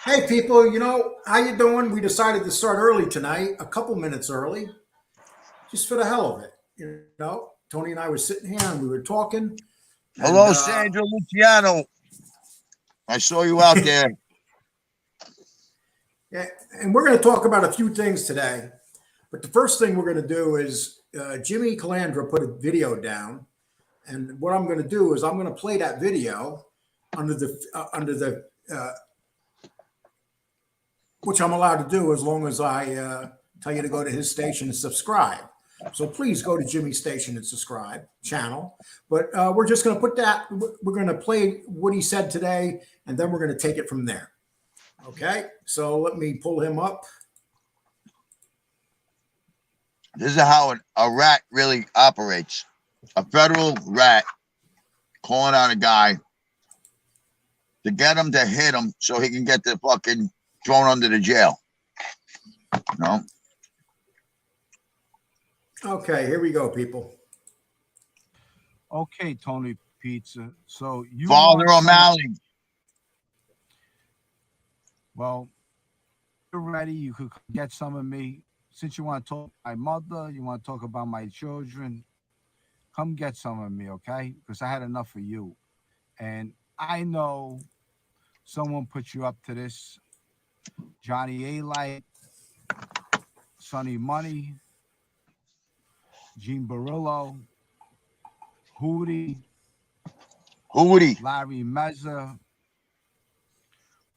Hey people, how you doing? We decided to start early tonight, a couple minutes early, just for the hell of it. Tony and I were sitting here and we were talking, and Hello, Sandra Luciano. I saw you out there. yeah, and we're going to talk about a few things today. But the first thing we're going to do is Jimmy Calandra put a video down, and what I'm going to do is I'm going to play that video under the which I'm allowed to do as long as I tell you to go to his station and subscribe. So please go to Jimmy's station and subscribe channel. But we're just going to put that. We're going to play what he said today, and then we're going to take it from there. Okay. So let me pull him up. This is how a rat really operates. A federal rat calling out a guy to get him to hit him so he can get the fucking thrown under the jail. No. Okay, here we go, people. Okay, Tony Pizza. So you Father O'Malley. Well, you're ready. You could get some of me. Since you want to talk about my mother, you want to talk about my children, come get some of me, okay? Because I had enough of you. And I know someone put you up to this. Johnny A. Light, Sonny Money, Gene Barillo, Hootie, Larry Mezza,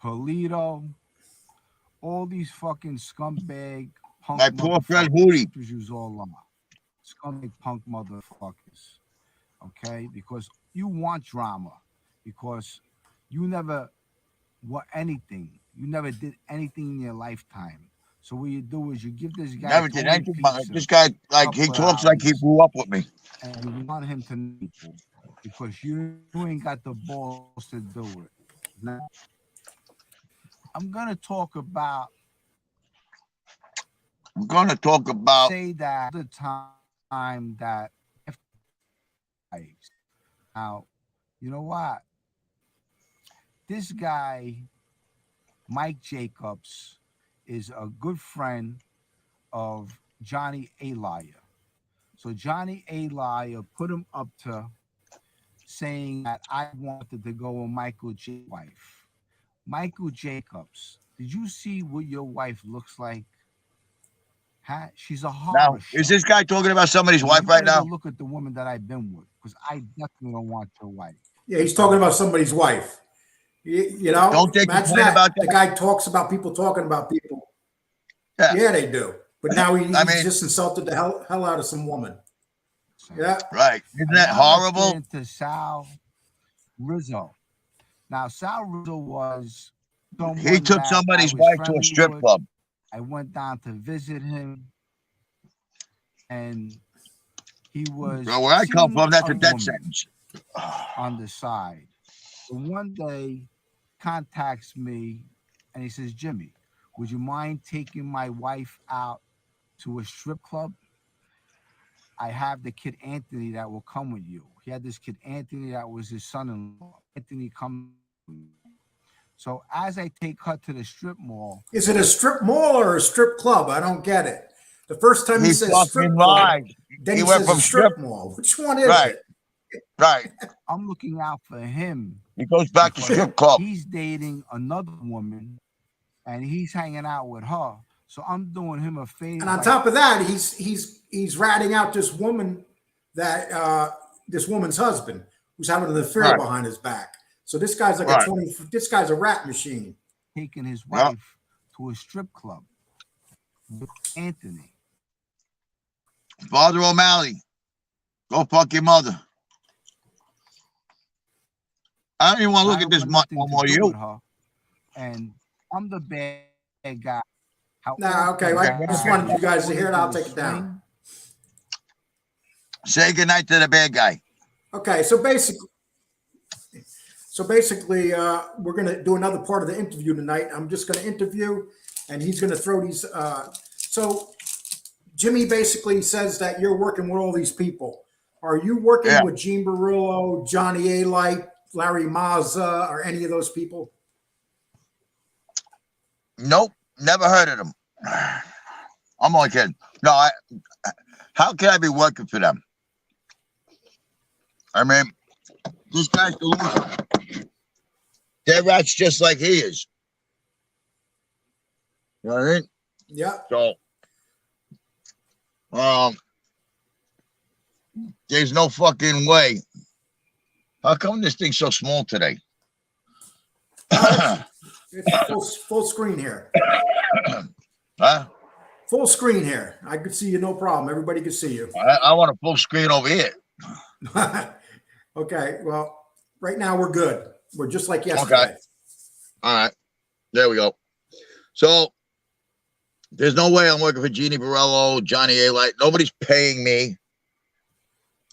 Polito, all these fucking scumbag punk My poor friend Hootie. Use all scumbag punk motherfuckers. Okay? Because you want drama. Because you never want anything. You never did anything in your lifetime. So what you do is you give this guy. Never did anything. This guy, like, he talks like he grew up with me. And you want him to know people because you ain't got the balls to do it. Now, I'm gonna talk about. Say that the time that. Now, you know what? This guy, Mike Jacobs, is a good friend of Johnny A. Liar. So Johnny A. Liar put him up to saying that I wanted to go with Michael J. wife. Michael Jacobs, did you see what your wife looks like? Huh? She's a horror now, show. is this guy talking about somebody's wife right now? Look at the woman that I've been with, because I definitely don't want your wife. Yeah, he's talking about somebody's wife. Don't they complain about that? The guy talks about people talking about people. Yeah, they do. But now he's just insulted the hell out of some woman. Yeah. Right. Isn't that horrible? Into Sal Rizzo. Now, Sal Rizzo was he took somebody's wife to a strip club. I went down to visit him, and he was. Well, where I come from, that's a death sentence. On the side. So one day, contacts me, and he says, Jimmy, would you mind taking my wife out to a strip club? I have the kid Anthony that will come with you. He had this kid Anthony that was his son-in-law. Anthony come. So as I take her to the strip mall. Is it a strip mall or a strip club? I don't get it. The first time he says strip club, then he went from strip mall. Which one is it? Right. I'm looking out for him. He goes back to strip club. He's dating another woman, and he's hanging out with her. So I'm doing him a favor. And on top of that, he's ratting out this woman that this woman's husband who's having an affair behind his back. So this guy's like this guy's a rat machine. Taking his wife to a strip club with Anthony. Father O'Malley, go fuck your mother. I don't even want to look at this much no more. You. And I'm the bad guy. Nah, okay. I just wanted you guys to hear it. I'll take it down. Say goodnight to the bad guy. Okay, so basically, we're going to do another part of the interview tonight. I'm just going to interview, and he's going to throw these. So Jimmy basically says that you're working with all these people. Are you working with Gene Barillo, Johnny A. Light, Larry Mazza, or any of those people? Nope, never heard of them. I'm only kidding. No, how can I be working for them? I mean, this guy's delusional. They're rats just like he is. You know what I mean? Yeah. So, there's no fucking way. How come this thing's so small today? It's full screen here. Huh? Full screen here. I could see you, no problem. Everybody can see you. I want a full screen over here. Okay. Well, right now we're good. We're just like yesterday. Okay. All right. There we go. So there's no way I'm working for Jeannie Borello, Johnny A. Light. Nobody's paying me.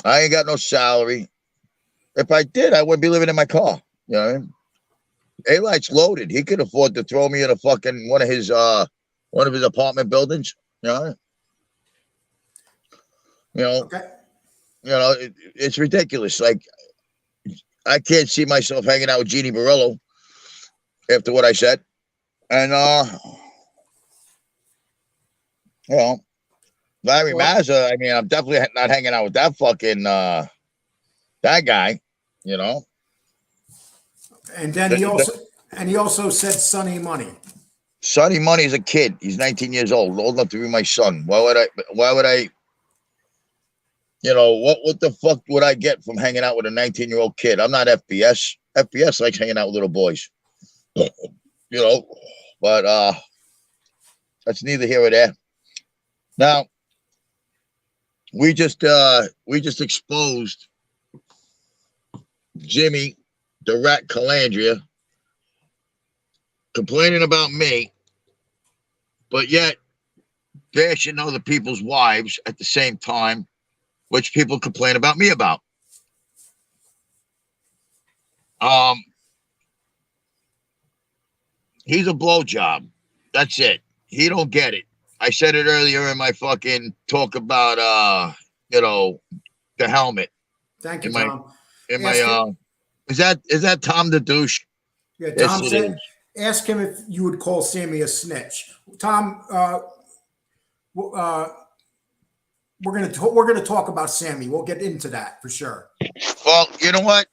I ain't got no salary. If I did, I wouldn't be living in my car. You know what I mean? A. Light's loaded. He could afford to throw me in a fucking one of his apartment buildings. You know? Okay. It's ridiculous. Like, I can't see myself hanging out with Jeannie Borello after what I said. And Larry Mazza, I mean, I'm definitely not hanging out with that fucking that guy, you know. And then he also said Sonny Money. Sonny Money is a kid. He's 19 years old enough to be my son. Why would I what the fuck would I get from hanging out with a 19-year-old kid? I'm not FBS. FBS likes hanging out with little boys. But that's neither here or there. Now, we just exposed Jimmy the Rat Calandra complaining about me, but yet bashing other people's wives at the same time, which people complain about me about. He's a blowjob. That's it. He don't get it. I said it earlier in my fucking talk about the helmet. Thank you, Tom. Is that Tom the douche? Yeah, Tom said, ask him if you would call Sammy a snitch. Tom, we're gonna talk about Sammy. We'll get into that for sure. Well, you know what?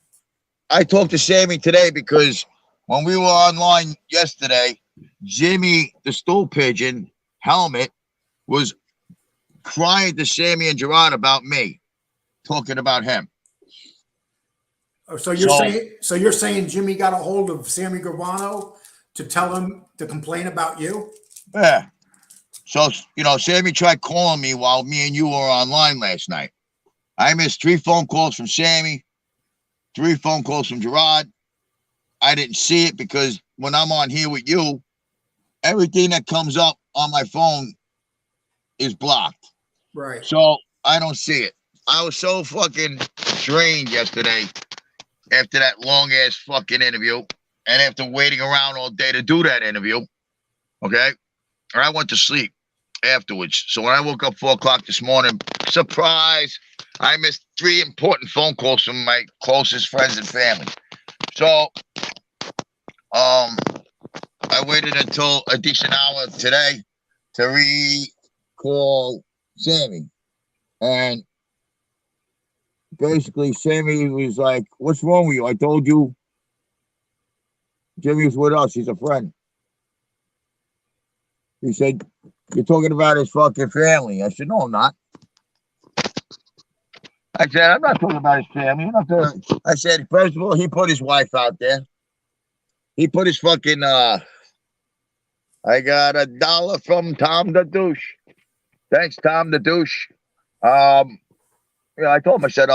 I talked to Sammy today because when we were online yesterday, Jimmy the stool pigeon helmet was crying to Sammy and Gerard about me, talking about him. So you're saying Jimmy got a hold of Sammy Gravano to tell him to complain about you? Yeah. So, Sammy tried calling me while me and you were online last night. I missed 3 phone calls from Sammy, 3 phone calls from Gerard. I didn't see it because when I'm on here with you, everything that comes up on my phone is blocked. Right. So I don't see it. I was so fucking drained yesterday after that long ass fucking interview and after waiting around all day to do that interview. Okay. I went to sleep afterwards. So when I woke up 4 o'clock this morning, surprise, I missed 3 important phone calls from my closest friends and family. So I waited until a decent hour today to recall Sammy. And basically Sammy was like, what's wrong with you? I told you Jimmy's with us. He's a friend. He said, you're talking about his fucking family. I said, no, I'm not. I said, I'm not talking about his family. I said, first of all, he put his wife out there. He put his fucking, I got $1 from Tom the douche. Thanks, Tom the douche. I told him, I said,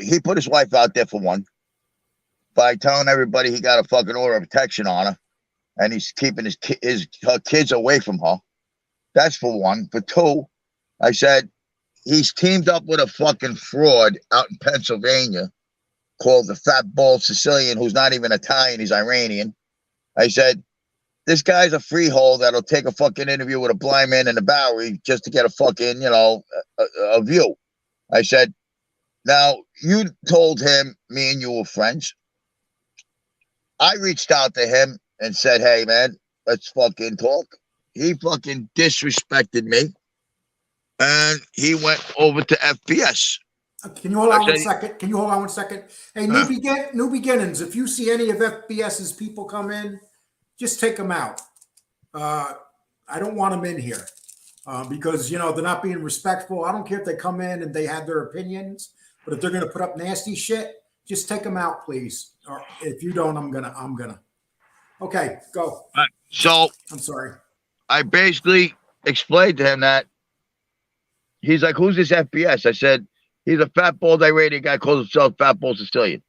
he put his wife out there for one, by telling everybody he got a fucking order of protection on her. And he's keeping her kids away from her. That's for one. For two, I said, he's teamed up with a fucking fraud out in Pennsylvania called the Fat Bald Sicilian, who's not even Italian, he's Iranian. I said, this guy's a freehold that'll take a fucking interview with a blind man in the Bowery just to get a fucking, a view. I said, now, you told him me and you were friends. I reached out to him and said, hey, man, let's fucking talk. He fucking disrespected me. And he went over to FBS. Can you hold I on one said, second? Can you hold on one second? Hey, new beginnings. If you see any of FBS's people come in, just take them out. I don't want them in here because they're not being respectful. I don't care if they come in and they have their opinions, but if they're going to put up nasty shit, just take them out, please. Or if you don't, I'm gonna. Okay, go. So I'm sorry. I basically explained to him that he's like, who's this FBS? I said, he's a fat, bald, irate guy, calls himself Fat Bald Sicilian.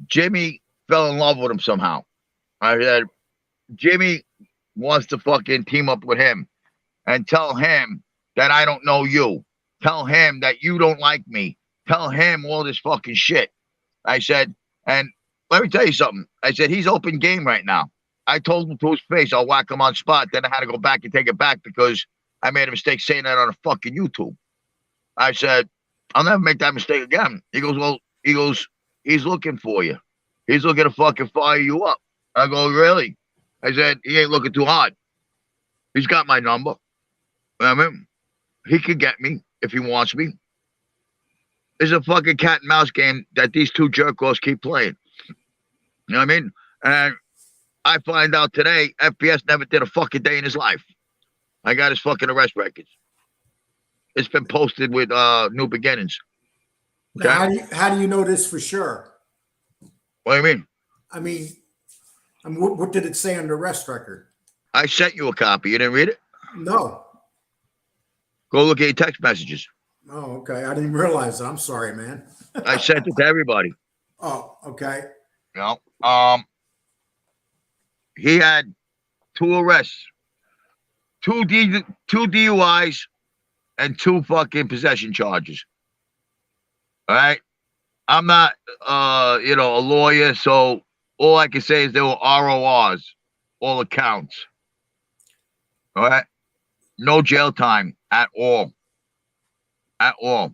Jimmy fell in love with him somehow. I said, Jimmy wants to fucking team up with him and tell him that I don't know you. Tell him that you don't like me. Tell him all this fucking shit. I said, and let me tell you something. I said, he's open game right now. I told him to his face, I'll whack him on spot. Then I had to go back and take it back because I made a mistake saying that on a fucking YouTube. I said, I'll never make that mistake again. He goes, well, he's looking for you. He's looking to fucking fire you up. I go, really? I said, he ain't looking too hard. He's got my number. I mean, he could get me if he wants me. It's a fucking cat and mouse game that these two jerk-offs keep playing. You know what I mean? And I find out today, FBS never did a fucking day in his life. I got his fucking arrest records. It's been posted with New Beginnings. Okay? Now, how do you know this for sure? What do you mean? I mean, what did it say on the arrest record? I sent you a copy. You didn't read it? No. Go look at your text messages. Oh, okay. I didn't realize that. I'm sorry, man. I sent it to everybody. Oh, okay. You know, he had 2 arrests, 2 DUIs, and 2 fucking possession charges. All right. I'm not, a lawyer, so all I can say is there were RORs, all accounts. All right. No jail time at all. At all.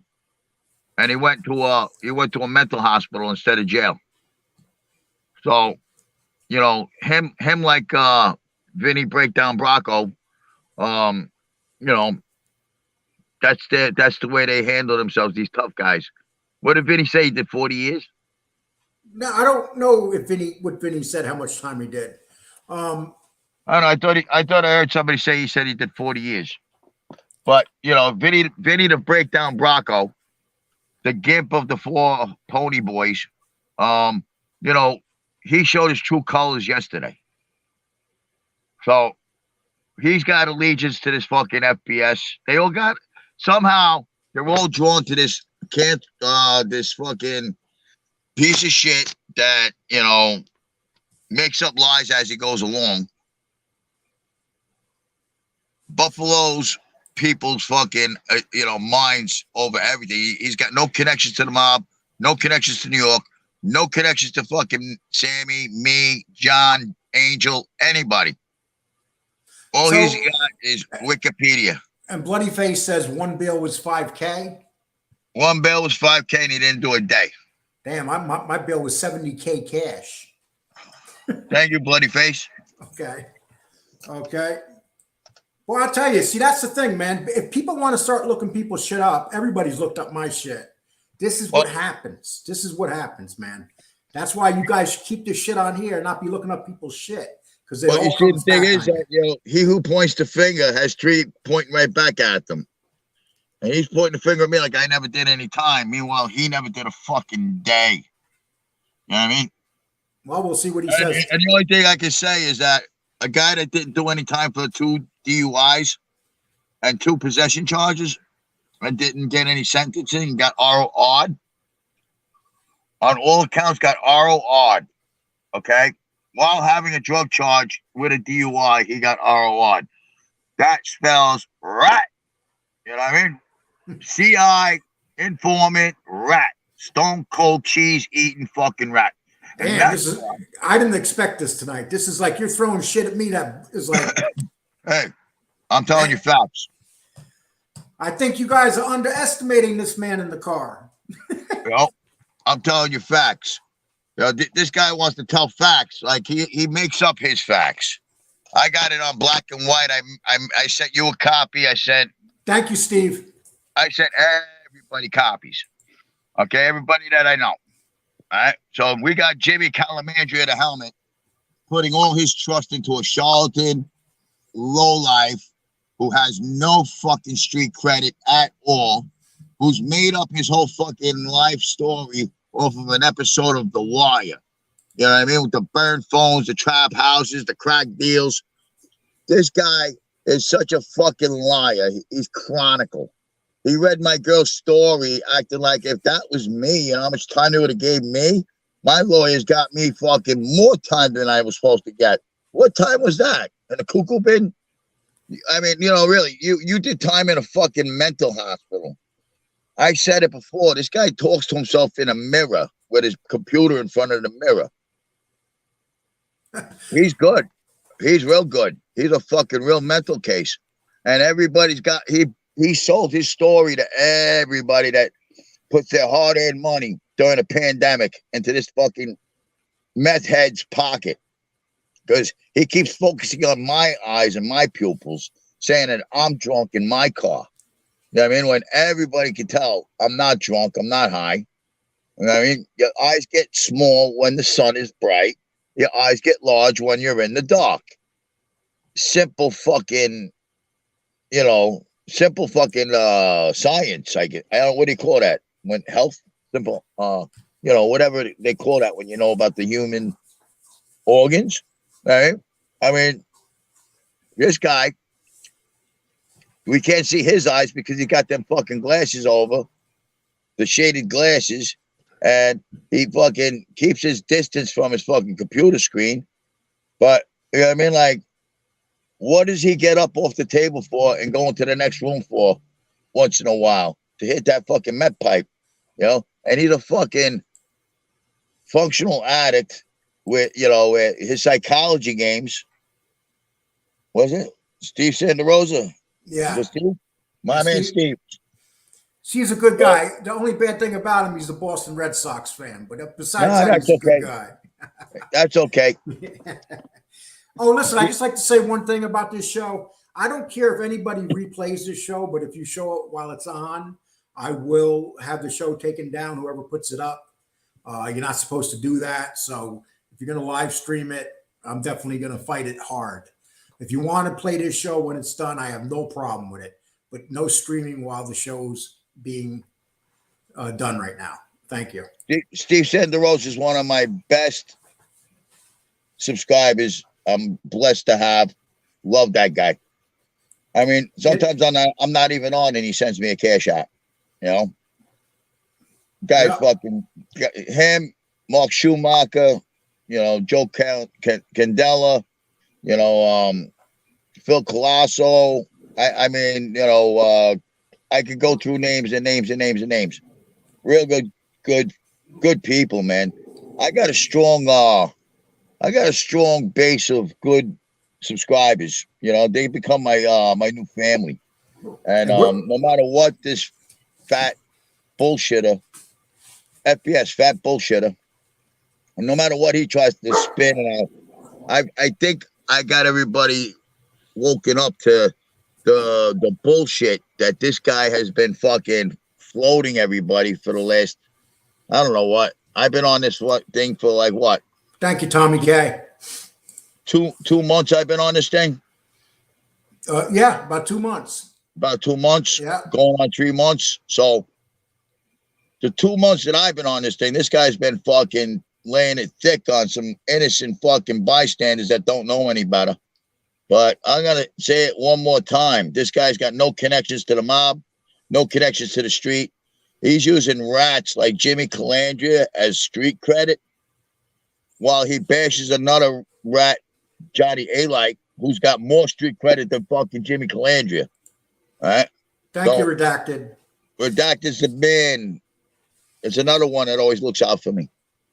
And he went to a mental hospital instead of jail. So, him like Vinny Breakdown Bracco, that's the way they handle themselves, these tough guys. What did Vinny say? He did 40 years? No, I don't know what Vinny said, how much time he did. I don't know. I thought I heard somebody say he said he did 40 years. But, Vinny the Breakdown Bracco, the gimp of the 4 Pony Boys, he showed his true colors yesterday. So he's got allegiance to this fucking FBS. They all got, somehow, they're all drawn to this this fucking piece of shit that, makes up lies as he goes along. Buffalo's people's fucking, minds over everything. He's got no connections to the mob, no connections to New York, no connections to fucking Sammy, me, John, Angel, anybody. All he's got is Wikipedia. And Bloody Face says 1 bill was $5K. 1 bill was $5K and he didn't do a day. Damn, my bill was $70K cash. Thank you, Bloody Face. Okay. Well, I'll tell you, see, that's the thing, man. If people want to start looking people's shit up, everybody's looked up my shit. This is what happens. This is what happens, man. That's why you guys should keep this shit on here and not be looking up people's shit. Because you see, the thing is that, he who points the finger has 3 pointing right back at them. And he's pointing the finger at me like I never did any time. Meanwhile, he never did a fucking day. You know what I mean? Well, we'll see what he says. And the only thing I can say is that a guy that didn't do any time for 2 DUIs and 2 possession charges and didn't get any sentencing, got RO'd. On all accounts, got RO'd. Okay? While having a drug charge with a DUI, he got RO'd. That spells rat. You know what I mean? CI, informant, rat. Stone cold cheese eating fucking rat. Damn, I didn't expect this tonight. This is like you're throwing shit at me that is like. Hey, I'm telling you facts. I think you guys are underestimating this man in the car. I'm telling you facts. You know, this guy wants to tell facts. Like he makes up his facts. I got it on black and white. I sent you a copy. Thank you, Steve. I sent everybody copies. Okay, everybody that I know. All right. So we got Jimmy Calandra at the helmet, putting all his trust into a charlatan, lowlife, who has no fucking street credit at all, who's made up his whole fucking life story off of an episode of The Wire. You know what I mean? With the burn phones, the trap houses, the crack deals. This guy is such a fucking liar. He's chronicle. He read my girl's story, acting like if that was me, you know how much time they would have gave me? My lawyers got me fucking more time than I was supposed to get. What time was that? In a cuckoo bin? I mean, you know, really, you did time in a fucking mental hospital. I said it before. This guy talks to himself in a mirror with his computer in front of the mirror. He's good. He's real good. He's a fucking real mental case. And everybody's got, he sold his story to everybody that puts their hard-earned money during a pandemic into this fucking meth head's pocket. Because he keeps focusing on my eyes and my pupils, saying that I'm drunk in my car. You know what I mean? When everybody can tell I'm not drunk, I'm not high. You know what I mean? Your eyes get small when the sun is bright. Your eyes get large when you're in the dark. Simple fucking, you know, science. I don't know, what do you call that? When health, simple, you know, whatever they call that when you know about the human organs, right? I mean, this guy, we can't see his eyes because he got them fucking glasses over, the shaded glasses, and he fucking keeps his distance from his fucking computer screen. But, you know what I mean? Like, what does he get up off the table for and go into the next room for once in a while? To hit that fucking meth pipe, you know? And he's a fucking functional addict with, you know, his psychology games. Was it Steve Sanderosa? Yeah. Steve? My man, Steve. He's a good guy. The only bad thing about him, he's a Boston Red Sox fan. But besides that, he's a good guy. That's okay. Oh, listen, I just like to say one thing about this show. I don't care if anybody replays this show, but if you show it while it's on, I will have the show taken down, whoever puts it up. You're not supposed to do that. So if you're going to live stream it, I'm definitely going to fight it hard. If you want to play this show when it's done, I have no problem with it. But no streaming while the show's being done right now. Thank you. Steve Sanderosa is one of my best subscribers. I'm blessed to have. Love that guy. I mean, sometimes I'm not even on and he sends me a cash app. You know? Guys, fucking him, Mark Schumacher, you know, Joe Candela, you know, Phil Colasso. I mean, you know, I could go through names and names and names and names. Real good people, man. I got a strong base of good subscribers. You know, they become my new family. And no matter what this fat bullshitter, FPS fat bullshitter, and no matter what he tries to spin out, I think I got everybody woken up to the bullshit that this guy has been fucking floating everybody for the last, I don't know what. I've been on this thing for like what? Thank you, Tommy K. 2 months I've been on this thing? Yeah, about 2 months. About 2 months? Yeah. Going on 3 months. So the 2 months that I've been on this thing, this guy's been fucking laying it thick on some innocent fucking bystanders that don't know any better. But I'm going to say it one more time. This guy's got no connections to the mob, no connections to the street. He's using rats like Jimmy Calandra as street credit while he bashes another rat, Johnny A-like, who's got more street credit than fucking Jimmy Calandra. All right? Thank you, Redacted. Redacted's the man. It's another one that always looks out for me.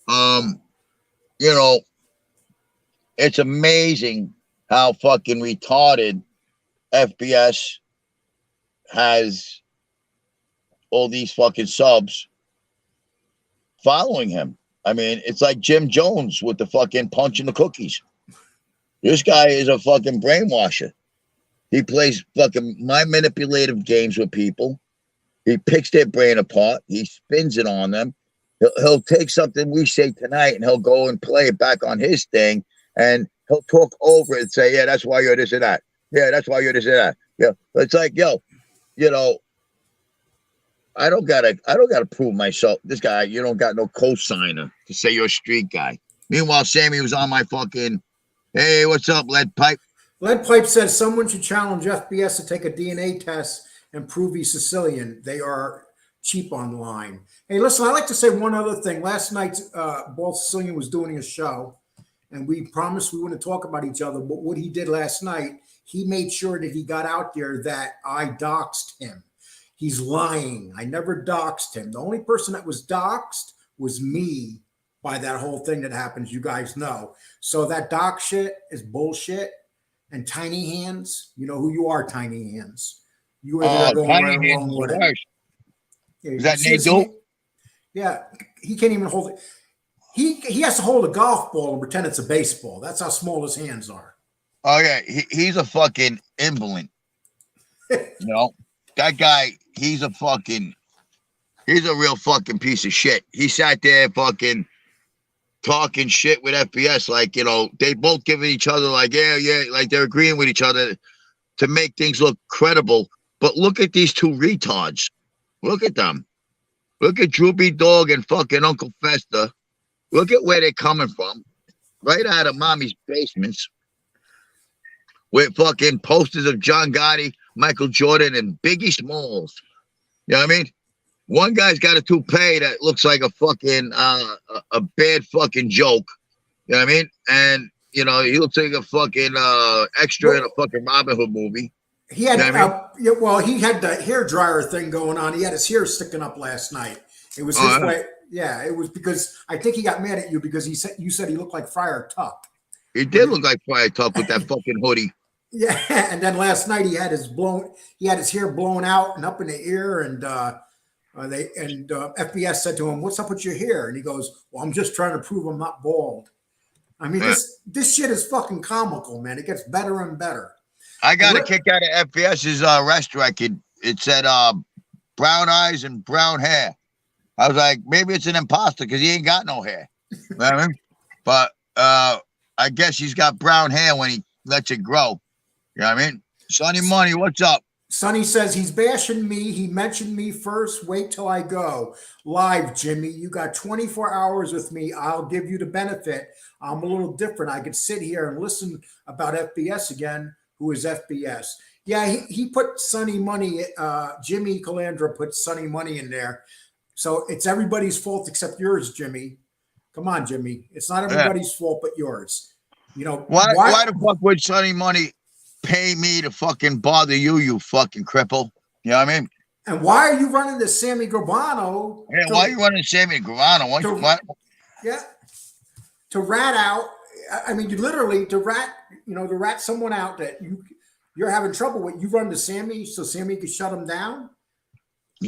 You know, it's amazing how fucking retarded FBS has all these fucking subs following him. I mean, it's like Jim Jones with the fucking punch and the cookies. This guy is a fucking brainwasher. He plays fucking mind manipulative games with people. He picks their brain apart. He spins it on them. He'll take something we say tonight and he'll go and play it back on his thing. And he'll talk over it and say, yeah, that's why you're this or that. Yeah, that's why you're this or that. Yeah. It's like, yo, you know, I don't gotta prove myself. This guy, you don't got no co-signer to say you're a street guy. Meanwhile, Sammy was on my fucking, hey, what's up, Lead Pipe? Lead Pipe says someone should challenge FBS to take a DNA test and prove he's Sicilian. They are cheap online. Hey, listen, I'd like to say one other thing. Last night, Bald Sicilian was doing a show, and we promised we wouldn't talk about each other. But what he did last night, he made sure that he got out there that I doxed him. He's lying. I never doxed him. The only person that was doxed was me by that whole thing that happens. You guys know. So that dox shit is bullshit. And Tiny Hands, you know who you are, Tiny Hands. You are going right along with it. Yeah, is that Nadu? Yeah, he can't even hold it. He has to hold a golf ball and pretend it's a baseball. That's how small his hands are. Oh yeah, he's a fucking invalid. You know, that guy. He's a real fucking piece of shit. He sat there fucking talking shit with FBS, like, you know, they both giving each other like, yeah, like they're agreeing with each other to make things look credible. But look at these two retards. Look at them. Look at Droopy Dog and fucking Uncle Fester. Look at where they're coming from. Right out of mommy's basements. With fucking posters of John Gotti, Michael Jordan, and Biggie Smalls. You know what I mean? One guy's got a toupee that looks like a fucking a bad fucking joke. You know what I mean? And you know, he looks like a fucking extra in a fucking Robin Hood movie. He had, you know what I mean? he had the hair dryer thing going on. He had his hair sticking up last night. It was his way. Yeah, it was because I think he got mad at you because you said he looked like Friar Tuck. He did look like Friar Tuck with that fucking hoodie. Yeah, and then last night he had his hair blown out and up in the ear, and FBS said to him, "What's up with your hair?" And he goes, "Well, I'm just trying to prove I'm not bald." I mean, this shit is fucking comical, man. It gets better and better. I got a kick out of FBS's arrest record. It said brown eyes and brown hair. I was like, maybe it's an imposter because he ain't got no hair. You know what I mean? But I guess he's got brown hair when he lets it grow. You know what I mean? Sonny Money, what's up? Sonny says he's bashing me. He mentioned me first. Wait till I go live, Jimmy. You got 24 hours with me. I'll give you the benefit. I'm a little different. I could sit here and listen about FBS again. Who is FBS? Yeah, he put Sonny Money. Jimmy Calandra put Sonny Money in there. So it's everybody's fault except yours, Jimmy. Come on, Jimmy. It's not everybody's fault but yours. You know why the fuck would Sonny Money pay me to fucking bother you fucking cripple? You know what I mean? And why are you running this Sammy Gravano? Yeah, why are you running Sammy Gravano? To rat out. I mean, you literally to rat someone out that you're having trouble with. You run to Sammy so Sammy can shut him down.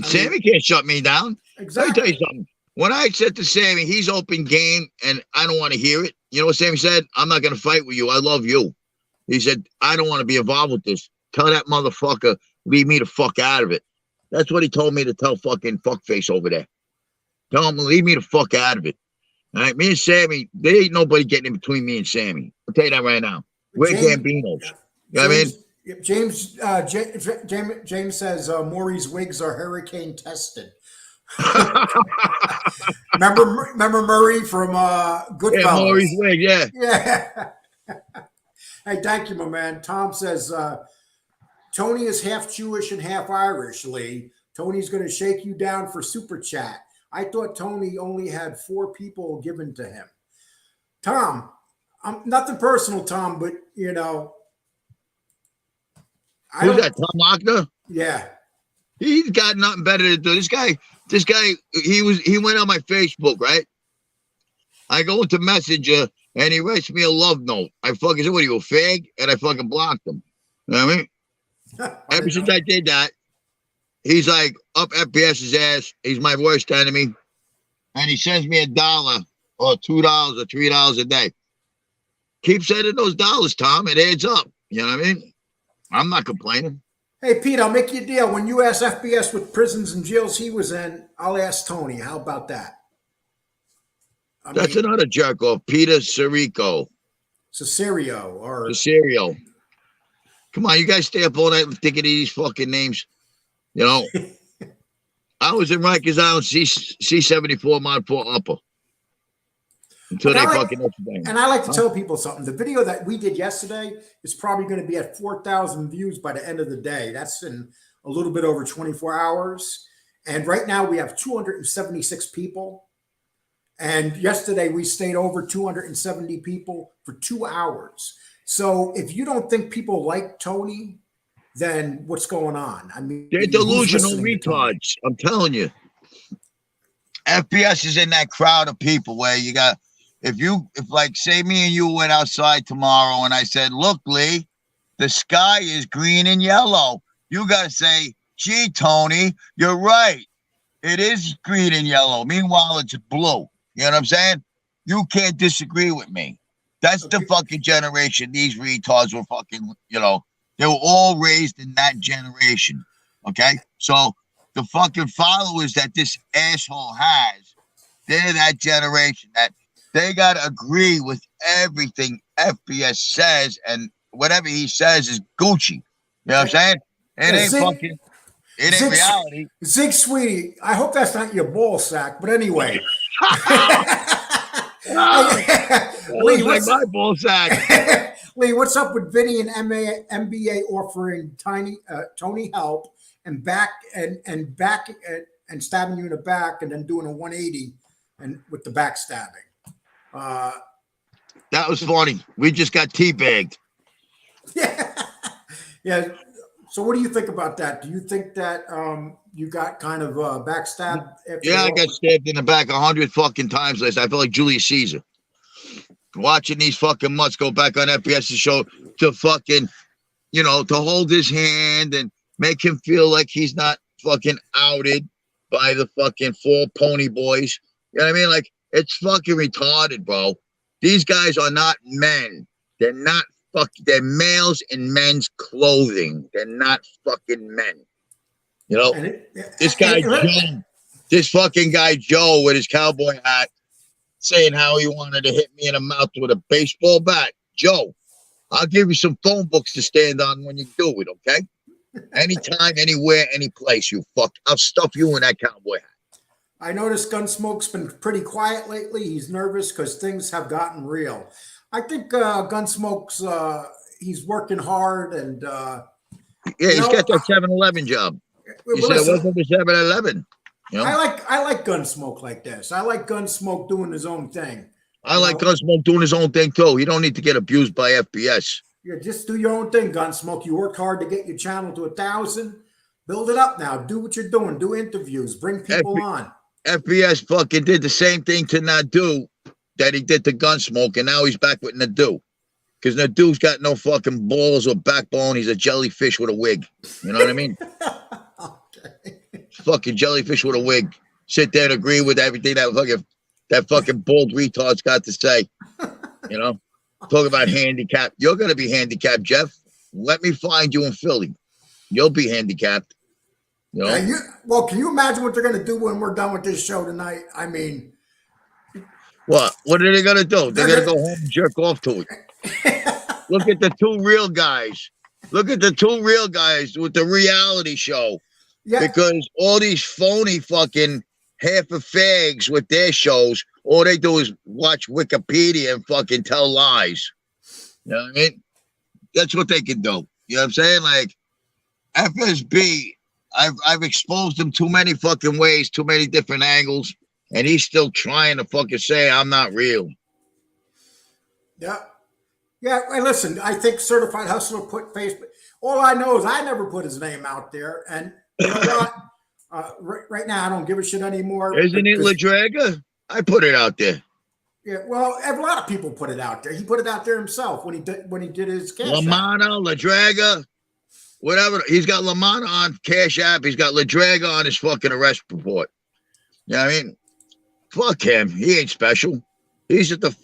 Sammy can't shut me down. Exactly. Let me tell you something. When I said to Sammy, he's open game, and I don't want to hear it. You know what Sammy said? I'm not going to fight with you. I love you. He said, I don't want to be involved with this. Tell that motherfucker, leave me the fuck out of it. That's what he told me to tell fucking fuckface over there. Tell him, leave me the fuck out of it. All right, me and Sammy, there ain't nobody getting in between me and Sammy. I'll tell you that right now. We're Gambinos. You know what I mean? James says Maury's wigs are hurricane tested. remember Murray from Goodfellas? Yeah, Maury's wig, yeah. Yeah. Hey, thank you, my man. Tom says Tony is half Jewish and half Irish, Lee. Tony's going to shake you down for super chat. I thought Tony only had 4 people given to him. Tom, nothing personal, Tom, but you know. Who's that, Tom Lochner? Yeah. He's got nothing better to do. This guy, he went on my Facebook, right? I go into Messenger and he writes me a love note. I fucking said, what are you, a fag? And I fucking blocked him. You know what I mean? Ever since I did that, he's like up FBS's ass. He's my worst enemy. And he sends me $1 or $2 or $3 a day. Keep sending those dollars, Tom. It adds up. You know what I mean? I'm not complaining. Hey, Pete, I'll make you a deal. When you ask FBS what prisons and jails he was in, I'll ask Tony. How about that? That's another jerk off, Peter Cesario. Cesario. Come on, you guys stay up all night thinking of these fucking names. You know, I was in Rikers Island, C-74, Mod 4 Upper. Until they fucking explain. And I like to tell people something. The video that we did yesterday is probably going to be at 4,000 views by the end of the day. That's in a little bit over 24 hours. And right now we have 276 people. And yesterday we stayed over 270 people for 2 hours. So if you don't think people like Tony, then what's going on? I mean, they're delusional retards. I'm telling you. FBS is in that crowd of people where you got, if like say me and you went outside tomorrow and I said, look, Lee, the sky is green and yellow. You got to say, gee, Tony, you're right. It is green and yellow. Meanwhile, it's blue. You know what I'm saying? You can't disagree with me. That's the fucking generation. These retards were fucking, you know, they were all raised in that generation. Okay? So the fucking followers that this asshole has, they're that generation that they got to agree with everything FBS says, and whatever he says is Gucci. You know what I'm saying? It ain't fucking, it ain't reality. Zig Sweetie, I hope that's not your ball sack, but anyway. Lee, what's like my ball sack? Lee, what's up with Vinny and MBA offering Tony help and stabbing you in the back and then doing a 180 and with the backstabbing? That was funny. We just got teabagged. Yeah. So what do you think about that? Do you think that you got kind of backstabbed? Yeah, I got stabbed in the back 100 fucking times last night. I feel like Julius Caesar. Watching these fucking mutts go back on FBS's show to fucking, you know, to hold his hand and make him feel like he's not fucking outed by the fucking 4 pony boys. You know what I mean? Like, it's fucking retarded, bro. These guys are not men. They're not they're males in men's clothing. They're not fucking men. You know, this guy Joe, this fucking guy Joe with his cowboy hat saying how he wanted to hit me in the mouth with a baseball bat. Joe, I'll give you some phone books to stand on when you do it, okay? Anytime, anywhere, any place, you fuck. I'll stuff you in that cowboy hat. I noticed Gunsmoke's been pretty quiet lately. He's nervous because things have gotten real. I think Gunsmoke's he's working hard and yeah, he's got that 7-Eleven job. He said it wasn't the 7-Eleven. You know? I like Gunsmoke like this. I like Gunsmoke doing his own thing. I like Gunsmoke doing his own thing too. You don't need to get abused by FBS. Yeah, just do your own thing, Gunsmoke. You worked hard to get your channel to 1,000. Build it up now. Do what you're doing. Do interviews. Bring people on. FBS fucking did the same thing to Nadu that he did to Gunsmoke, and now he's back with Nadu. Because Nadu's got no fucking balls or backbone. He's a jellyfish with a wig. You know what I mean? Okay. Fucking jellyfish with a wig. Sit there and agree with everything that fucking bald retard's got to say. You know? Talk about handicap. You're going to be handicapped, Jeff. Let me find you in Philly. You'll be handicapped. You know? Well, can you imagine what they're going to do when we're done with this show tonight? I mean... What? What are they going to do? They're going to go home and jerk off to it. Look at the 2 real guys. Look at the 2 real guys with the reality show. Yeah. Because all these phony fucking half of fags with their shows, all they do is watch Wikipedia and fucking tell lies. You know what I mean? That's what they can do. You know what I'm saying? Like, FSB, I've exposed him too many fucking ways, too many different angles, and he's still trying to fucking say I'm not real. Yeah. Yeah, and listen, I think Certified Hustler put Facebook. All I know is I never put his name out there. And you know what? Right now, I don't give a shit anymore. Isn't it LaDraga? I put it out there. Yeah, well, a lot of people put it out there. He put it out there himself when he did his cash LaManna, LaDraga, whatever. He's got LaManna on Cash App. He's got LaDraga on his fucking arrest report. You know what I mean? Fuck him. He ain't special. He's at the,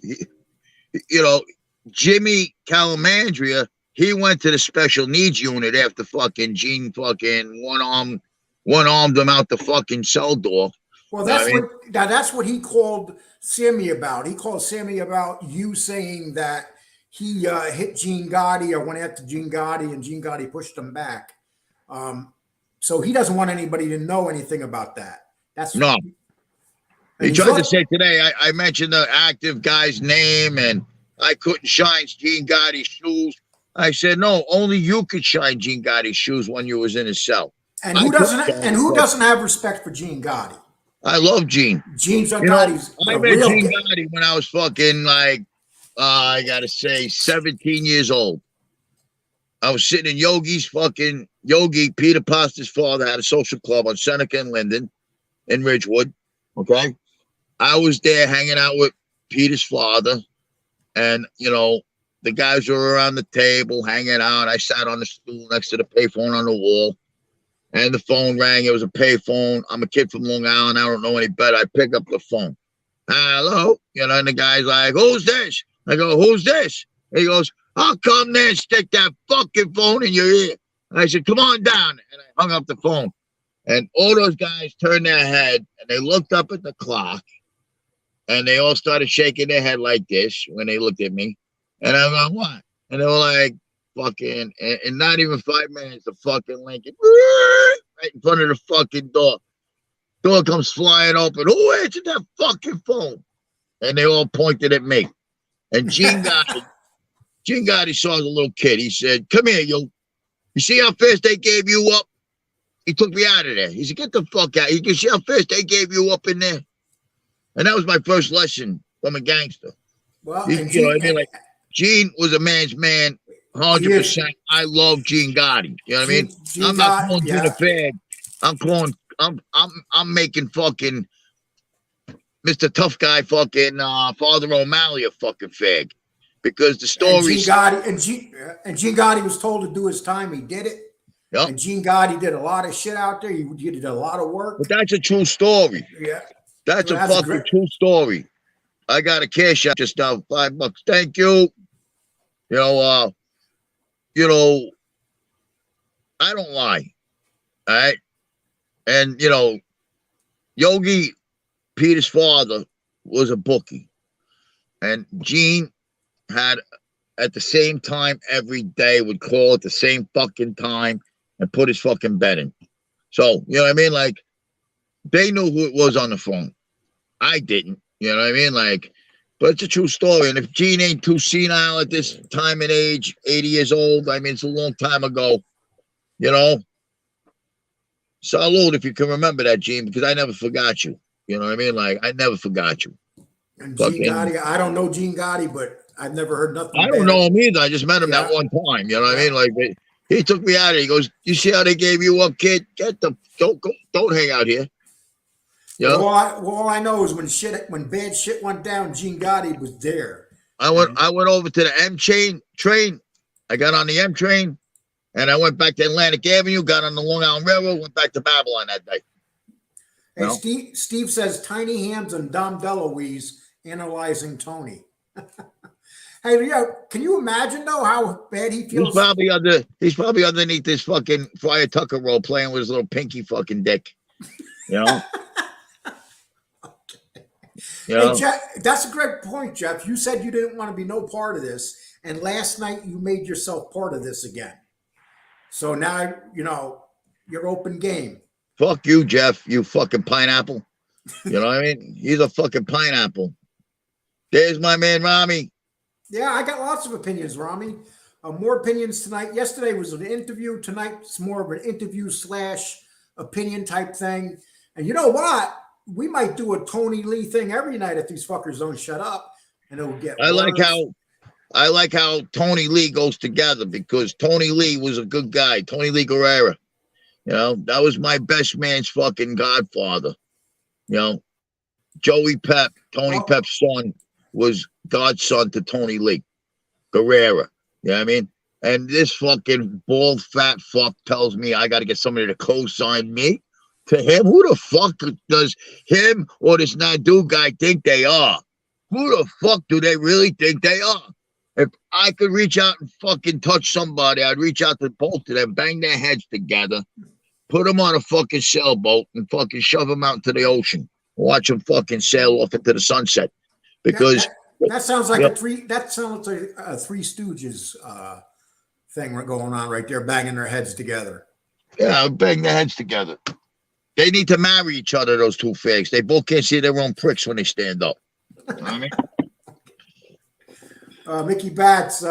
you know, Jimmy Calandra. He went to the special needs unit after fucking Gene fucking one-armed him out the fucking cell door. Well, that's what he called Sammy about. He called Sammy about you saying that he hit Gene Gotti or went after Gene Gotti and Gene Gotti pushed him back. So he doesn't want anybody to know anything about that. That's no. He tried to say today, I mentioned the active guy's name and I couldn't shine Gene Gotti's shoes. I said, no, only you could shine Gene Gotti's shoes when you was in his cell. And who doesn't have respect for Gene Gotti? I love Gene. Gene Gotti's I met Gene Gotti when I was fucking like, I gotta say 17 years old. I was sitting in Yogi, Peter Pasta's father had a social club on Seneca and Linden in Ridgewood. Okay. I was there hanging out with Peter's father, and the guys were around the table hanging out. I sat on the stool next to the payphone on the wall, and the phone rang. It was a payphone. I'm a kid from Long Island. I don't know any better. I pick up the phone. Hello, and the guy's like, "Who's this?" I go, "Who's this?" He goes, "I'll come there and stick that fucking phone in your ear." I said, "Come on down," and I hung up the phone. And all those guys turned their head and they looked up at the clock. And they all started shaking their head like this when they looked at me. And I'm like, what? And they were like, fucking, and not even 5 minutes, the fucking Lincoln, right in front of the fucking door. Door comes flying open. Who answered that fucking phone? And they all pointed at me. And Gene Gotti saw the little kid. He said, "Come here, you see how fast they gave you up?" He took me out of there. He said, "Get the fuck out. You can see how fast they gave you up in there." And that was my first lesson from a gangster. Well, you know what I mean? Like, Gene was a man's man, 100%. I love Gene Gotti. You know what I mean? I'm not calling Gene a fag. I'm making fucking Mr. Tough Guy fucking Father O'Malley a fucking fag. Because the story. And Gene Gotti was told to do his time. He did it. Yep. And Gene Gotti did a lot of shit out there. He did a lot of work. But that's a true story. Yeah. That's a fucking true story. I got a cash out just now, $5. Thank you. I don't lie. All right. And Yogi, Peter's father, was a bookie. And Gene had at the same time every day, would call at the same fucking time and put his fucking bet in. So, you know what I mean? Like, they knew who it was on the phone. I didn't, you know what I mean? Like, but it's a true story. And if Gene ain't too senile at this time and age, 80 years old, I mean, it's a long time ago, Salute if you can remember that, Gene, because I never forgot you. You know what I mean? Like, I never forgot you. And Gene Gotti, I don't know Gene Gotti, but I've never heard nothing. I don't know him either. I just met him that one time. You know what I mean? Like, he took me out of here. He goes, "You see how they gave you up, kid? Don't hang out here." All I know is when bad shit went down, Gene Gotti was there. I went over to the M train. I got on the M train, and I went back to Atlantic Avenue. Got on the Long Island Railroad. Went back to Babylon that day. Hey, Steve says Tiny Hands and Dom DeLuise analyzing Tony. Hey, can you imagine though how bad he feels? He's probably underneath this fucking Friar Tucker roll playing with his little pinky fucking dick. Hey, Jeff, that's a great point, Jeff. You said you didn't want to be no part of this, and last night you made yourself part of this again. So now you're open game. Fuck you, Jeff. You fucking pineapple. You know what I mean? He's a fucking pineapple. There's my man Rami. Yeah, I got lots of opinions, Rami. More opinions tonight. Yesterday was an interview. Tonight's more of an interview / opinion type thing. And you know what? We might do a Tony Lee thing every night if these fuckers don't shut up, and it'll get. I like how Tony Lee goes together, because Tony Lee was a good guy. Tony Lee Guerrera, that was my best man's fucking godfather. Joey Pep, Tony Pep's son, was godson to Tony Lee Guerrera. You know what I mean? And this fucking bald fat fuck tells me I got to get somebody to co-sign me to him. Who the fuck does him or this Nadu guy think they are? who the fuck do they really think they are? If I could reach out and fucking touch somebody, I'd reach out to both of them, bang their heads together, put them on a fucking sailboat, and fucking shove them out into the ocean. Watch them fucking sail off into the sunset. Because that sounds like that sounds like a Three Stooges thing going on right there, banging their heads together. Yeah, bang their heads together. They need to marry each other, those two fags. They both can't see their own pricks when they stand up. You know what I mean? Mickey Bats,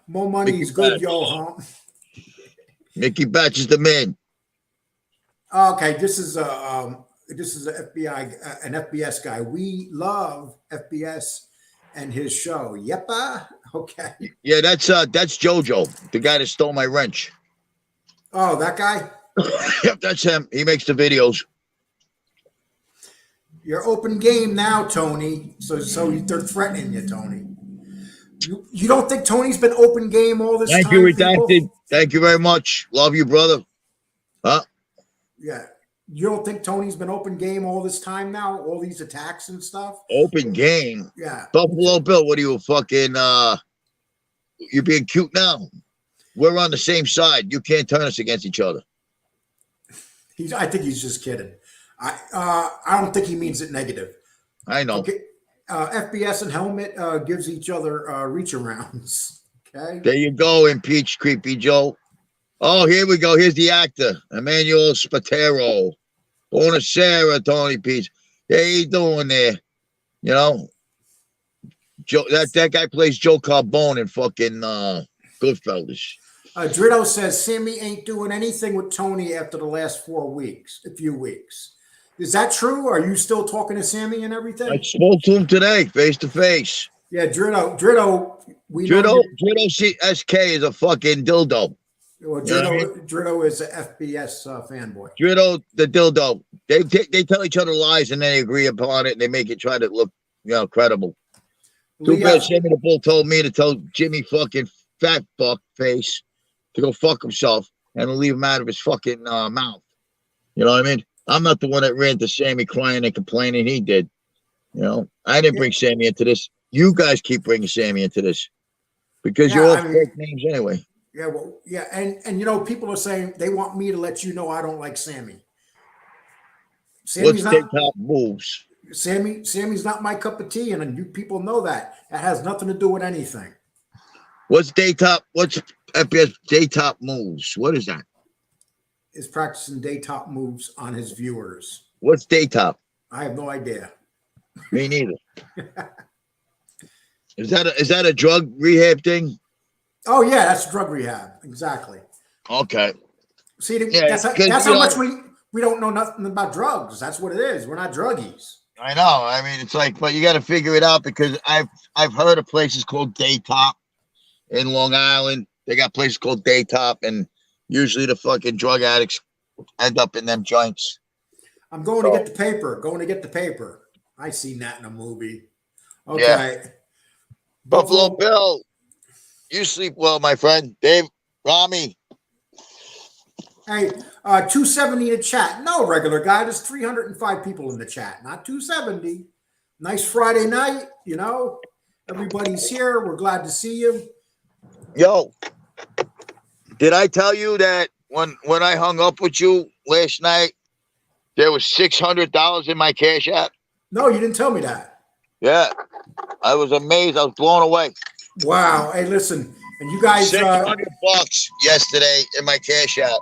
more money Mickey is good, Bats. yo, huh? Mickey Batch is the man. Okay, this is an FBI, an FBS guy. We love FBS and his show. Yeppa. Okay. Yeah, that's JoJo, the guy that stole my wrench. Oh, that guy? Yep, that's him. He makes the videos. You're open game now, Tony. So they're threatening you, Tony. You don't think Tony's been open game all this time? Thank you, Redacted. People? Thank you very much. Love you, brother. Huh? Yeah. You don't think Tony's been open game all this time now? All these attacks and stuff? Open game? Yeah. Buffalo Bill, what are you fucking, you being cute now? We're on the same side. You can't turn us against each other. I think he's just kidding. I don't think he means it negative. I know. Okay. FBS and Helmet gives each other reach arounds. Okay. There you go, impeach Creepy Joe. Oh, here we go. Here's the actor, Emmanuel Spatero. Buonasera, Tony Peach. How you doing there? You know, Joe. That guy plays Joe Carbone in fucking Goodfellas. Dritto says Sammy ain't doing anything with Tony after the last a few weeks. Is that true? Are you still talking to Sammy and everything? I spoke to him today, face to face. Yeah, Dritto, CSK is a fucking dildo. Well, Dritto is an FBS fanboy. Dritto, the dildo. They tell each other lies and then they agree upon it and they make it try to look, credible. Too bad Sammy the Bull told me to tell Jimmy fucking fat fuck face to go fuck himself and leave him out of his fucking mouth. You know what I mean? I'm not the one that ran to Sammy crying and complaining. He did. I didn't bring Sammy into this. You guys keep bringing Sammy into this because you're all fake names anyway. Yeah, well, yeah, and people are saying they want me to let you know I don't like Sammy. Let's take top moves. Sammy's not my cup of tea, and you people know that. That has nothing to do with anything. What's FBS Daytop moves? What is that? Is practicing Daytop moves on his viewers. What's Daytop? I have no idea. Me neither. Is that a drug rehab thing? Oh yeah, that's drug rehab. Exactly. Okay. See, that's how much we don't know nothing about drugs. That's what it is. We're not druggies. I know. I mean, it's like, but you got to figure it out because I've heard of places called Daytop in Long Island. They got places called Daytop, and usually the fucking drug addicts end up in them joints. I'm going to get the paper. I seen that in a movie. Okay. Yeah. Buffalo Bill. You sleep well, my friend. Dave, Rami. Hey, 270 in the chat. No, regular guy. There's 305 people in the chat, not 270. Nice Friday night. Everybody's here. We're glad to see you. Yo, did I tell you that when I hung up with you last night, there was $600 in my Cash App? No, you didn't tell me that. Yeah, I was amazed. I was blown away. Wow. Hey, listen, and you guys $600 yesterday in my Cash App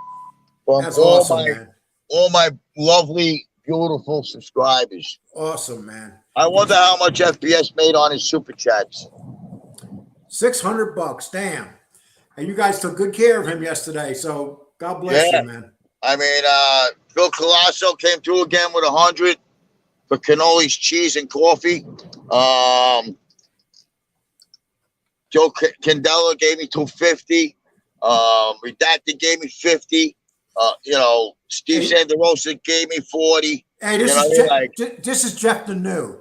from that's awesome, man. All my lovely, beautiful subscribers. Awesome, man. I wonder how much FBS made on his super chats. $600. Damn. And you guys took good care of him yesterday, so God bless you, man. I mean, Phil Colasso came through again with 100 for cannolis, cheese, and coffee. Joe Candela gave me 250. Redacted gave me 50. Steve Sanderosa gave me 40. Hey, this is Jeff Nadu.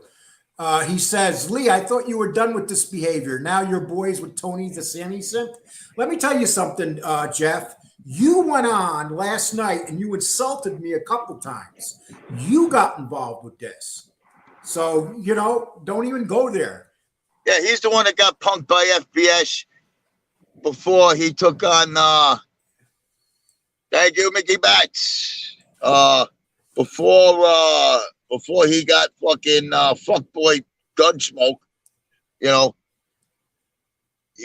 He says, Lee, I thought you were done with this behavior. Now you're boys with Tony the Sammy simp. Let me tell you something, Jeff. You went on last night and you insulted me a couple times. You got involved with this. So, you know, don't even go there. Yeah, he's the one that got punked by FBS before he took on thank you, Mickey Bats. Before he got fucking fuckboy Gunsmoke, you know. I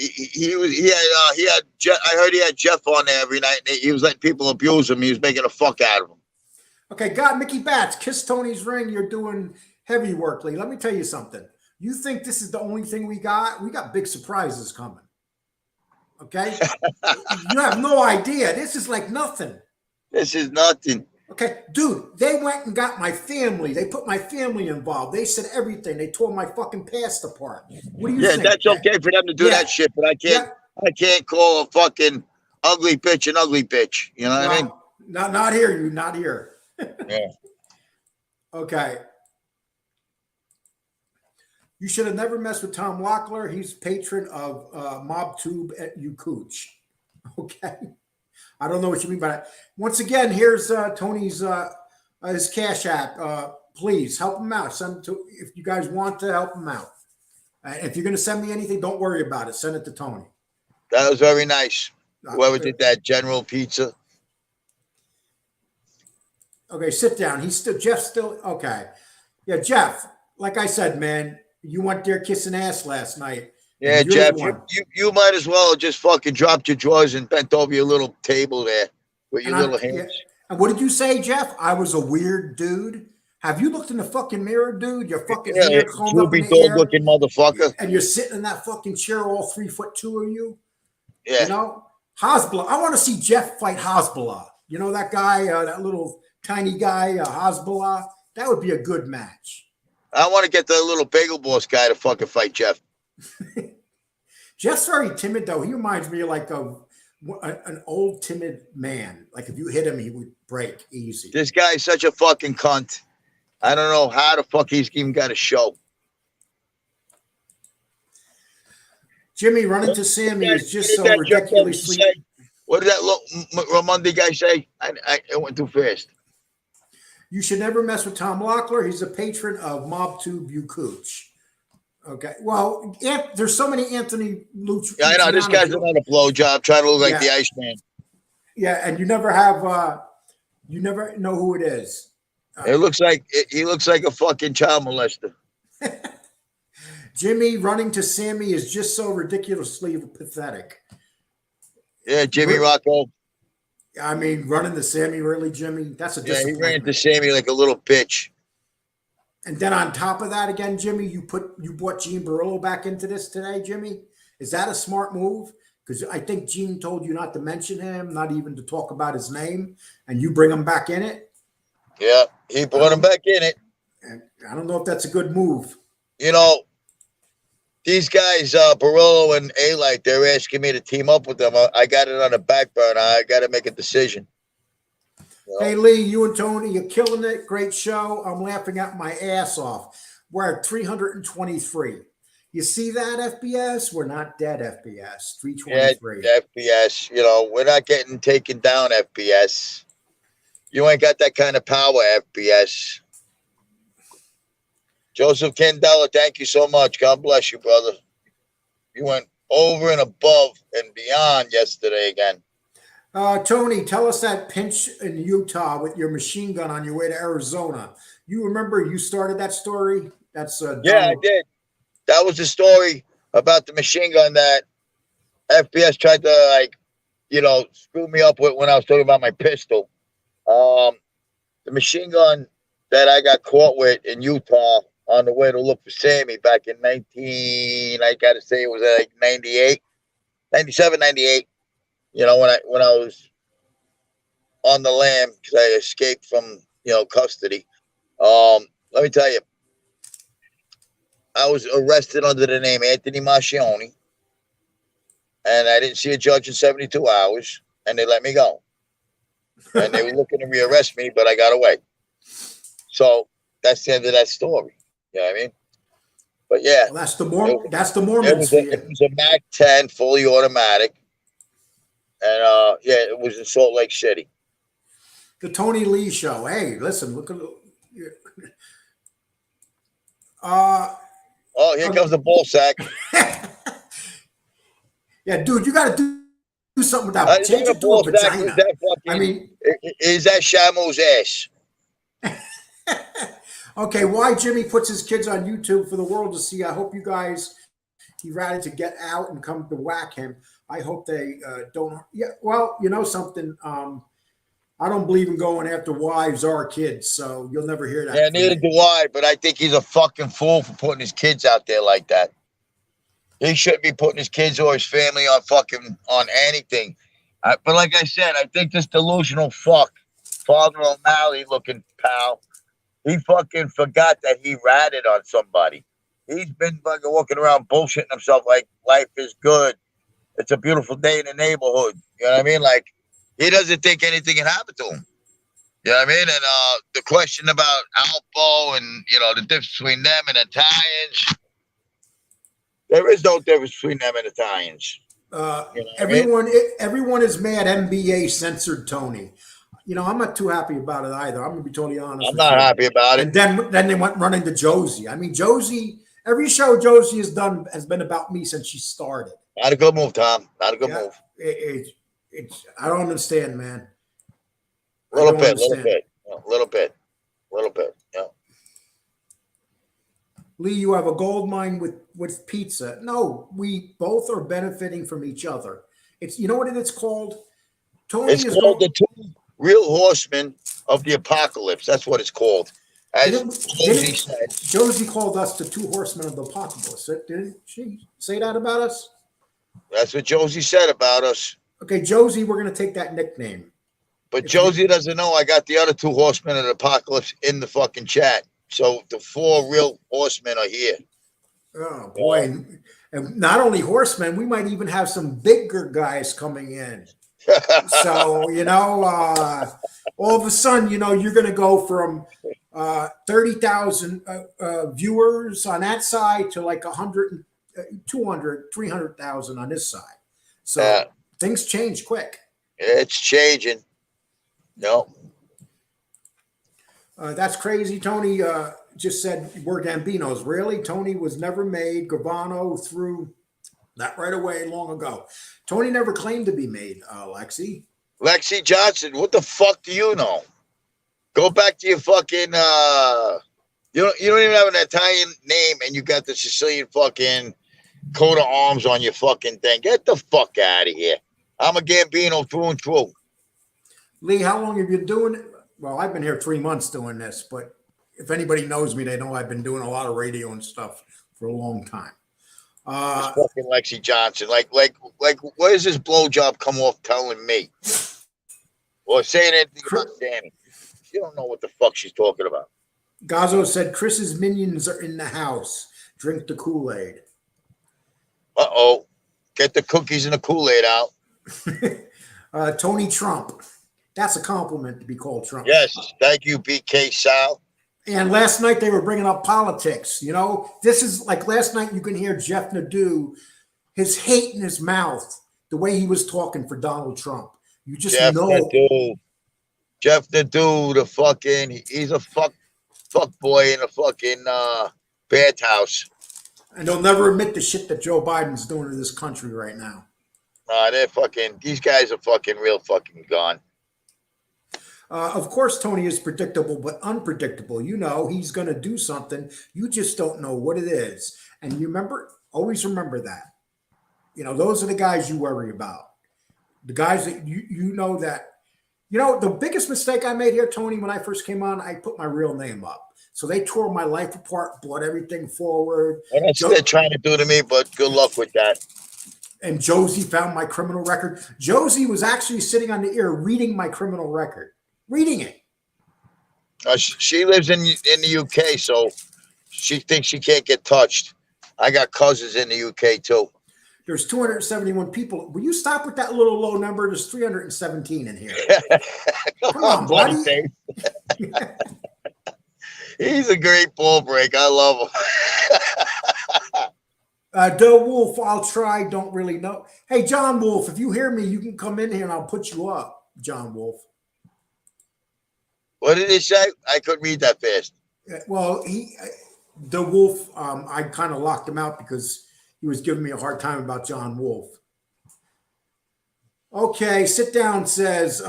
heard he had Jeff on there every night, and he was letting people abuse him. He was making a fuck out of him. Okay, God, Mickey Bats, Kiss Tony's Ring. You're doing heavy work, Lee. Let me tell you something. You think this is the only thing we got? We got big surprises coming. Okay? You have no idea. This is like nothing. This is nothing. Okay, dude, they went and got my family. They put my family involved. They said everything. They tore my fucking past apart. What do you think? That's okay for them to do that shit, but I can't call a fucking ugly bitch an ugly bitch. You know what I mean? Not here, you not here. Yeah. Okay. You should have never messed with Tom Locklear. He's patron of MobTube at UCooch. Okay. I don't know what you mean by that. Once again, here's Tony's his Cash App. Please help him out. Send it to, if you guys want to help him out. If you're going to send me anything, don't worry about it. Send it to Tony. That was very nice. Whoever did that, General Pizza. Okay, sit down. Jeff's still okay. Yeah, Jeff. Like I said, man, you went there kissing ass last night. Yeah, Jeff, you might as well have just fucking dropped your drawers and bent over your little table there with your little hands. Yeah. And what did you say, Jeff? I was a weird dude. Have you looked in the fucking mirror, dude? Your fucking hair combed up in the air, looking motherfucker. And you're sitting in that fucking chair, all 3'2" of you. Yeah. You know, Hezbollah. I want to see Jeff fight Hezbollah. You know that guy, that little tiny guy, Hezbollah. That would be a good match. I want to get the little bagel boss guy to fucking fight Jeff. Jeff's very timid, though. He reminds me of like an old timid man. Like if you hit him, he would break easy. This guy's such a fucking cunt. I don't know how the fuck he's even got a show. Jimmy running to Sammy is just so ridiculously. What did that Ramondi guy say? It went too fast. You should never mess with Tom Locklear. He's a patron of MobTube UCooch. Okay. Well, there's so many Anthony Luch. Yeah, I know. This guy's another blowjob trying to look like the Iceman. Yeah, and you never have, you never know who it is. He looks like a fucking child molester. Jimmy running to Sammy is just so ridiculously pathetic. Yeah, Jimmy Rocco. I mean, running to Sammy, really, Jimmy? That's a disappointment. Yeah, he ran to Sammy like a little bitch. And then on top of that, again, Jimmy, you brought Gene Barillo back into this today, Jimmy. Is that a smart move? Because I think Gene told you not to mention him, not even to talk about his name, and you bring him back in it. Yeah, he brought him back in it. And I don't know if that's a good move. You know, these guys, Barillo and A-Light, they're asking me to team up with them. I got it on the back burner. I got to make a decision. You know? Hey, Lee, you and Tony, you're killing it. Great show. I'm laughing at my ass off. We're at 323. You see that, FBS? We're not dead, FBS. 323. Yeah, FBS. You know, we're not getting taken down, FBS. You ain't got that kind of power, FBS. Joseph Candela, thank you so much. God bless you, brother. You went over and above and beyond yesterday again. Tony, tell us that pinch in Utah with your machine gun on your way to Arizona. You remember you started that story? That's yeah, I did. That was the story about the machine gun that FBS tried to, screw me up with when I was talking about my pistol. The machine gun that I got caught with in Utah on the way to look for Sammy back in 98, 97, 98. You know, when I was on the lam because I escaped from, custody. Let me tell you, I was arrested under the name Anthony Mascioni, and I didn't see a judge in 72 hours, and they let me go. And they were looking to rearrest me, but I got away. So that's the end of that story. You know what I mean? But yeah, well, that's the Mormons. It was a Mac 10 fully automatic, and it was in Salt Lake City. The Tony Lee Show. Hey, listen, look at Oh, here comes the ball sack. Yeah, dude, you got to do something with that. Is Change that a it to a ball sack? Or is vagina. that I fucking? mean, Is that Shamu's ass? okay, why Jimmy puts his kids on YouTube for the world to see. I hope you guys, he rather to get out and come to whack him. I hope they don't. Yeah, well, you know something. I don't believe in going after wives or kids, so you'll never hear that. Yeah, from neither me. do I. But I think he's a fucking fool for putting his kids out there like that. He shouldn't be putting his kids or his family on anything. But like I said, I think this delusional fuck, Father O'Malley looking pal, he fucking forgot that he ratted on somebody. He's been fucking walking around bullshitting himself like life is good. It's a beautiful day in the neighborhood. You know what I mean? Like, he doesn't think anything can happen to him. You know what I mean? And the question about Alpo and, you know, the difference between them and Italians, there is no difference between them and Italians. You know what Everyone, I mean? everyone is mad. NBA censored Tony. You know, I'm not too happy about it either. I'm gonna be totally honest. I'm not happy about it. And then they went running to Josie. I mean, Josie. Every show Josie has done has been about me since she started. Not a good move, Tom. Not a good move. It's I don't understand, man. Little bit. Yeah. Lee, you have a gold mine with pizza. No, we both are benefiting from each other. It's, you know what it's called? Tony It's is called going, the two real horsemen of the apocalypse. That's what it's called. As Josie said. Josie called us the two horsemen of the apocalypse. Didn't she say that about us? That's what Josie said about us. Okay, Josie, we're going to take that nickname. But Josie doesn't know I got the other two horsemen of the apocalypse in the fucking chat. So the four real horsemen are here. Oh, boy. And not only horsemen, we might even have some bigger guys coming in. So, you know, all of a sudden, you know, you're going to go from 30,000 viewers on that side to like 100, 200, 300,000 on this side. So things change quick. It's changing. No. That's crazy. Tony just said we're Gambinos. Really? Tony was never made. Gravano threw that right away long ago. Tony never claimed to be made, Lexi. Lexi Johnson, what the fuck do you know? Go back to your fucking you don't even have an Italian name and you got the Sicilian fucking coat of arms on your fucking thing. Get the fuck out of here. I'm a Gambino through and through. Lee, how long have you been doing it? Well, I've been here 3 months doing this, but if anybody knows me, they know I've been doing a lot of radio and stuff for a long time. Fucking Lexi Johnson. Like, what does this blowjob come off telling me? Or saying anything about Sammy? You don't know what the fuck she's talking about. Gazzo said Chris's minions are in the house. Drink the Kool-Aid. Uh-oh. Get the cookies and the Kool-Aid out. Tony Trump. That's a compliment to be called Trump. Yes. Thank you, BK Sal. And last night they were bringing up politics. You know, this is like last night you can hear Jeff Nadu, his hate in his mouth, the way he was talking for Donald Trump. You just know. Jeff Nadu, the fucking, he's a fuck boy in a fucking bathhouse. And they'll never admit the shit that Joe Biden's doing to this country right now. They're fucking, these guys are fucking real fucking gone. Of course, Tony is predictable, but unpredictable. You know, he's going to do something. You just don't know what it is. And you always remember that. You know, those are the guys you worry about. The guys that you know that, you know, the biggest mistake I made here, Tony, when I first came on, I put my real name up. So they tore my life apart, brought everything forward. And that's what they're trying to do to me, but good luck with that. And Josie found my criminal record. Josie was actually sitting on the ear reading my criminal record. Reading it. She lives in the UK, so she thinks she can't get touched. I got cousins in the UK too. There's 271 people. Will you stop with that little low number? There's 317 in here. Come on, buddy. He's a great ball break. I love him. Doe Wolf, I'll try. Don't really know. Hey, John Wolf, if you hear me, you can come in here and I'll put you up, John Wolf. What did he say? I couldn't read that fast. Well, The Wolf, I kind of locked him out because he was giving me a hard time about John Wolf. Okay, sit down says,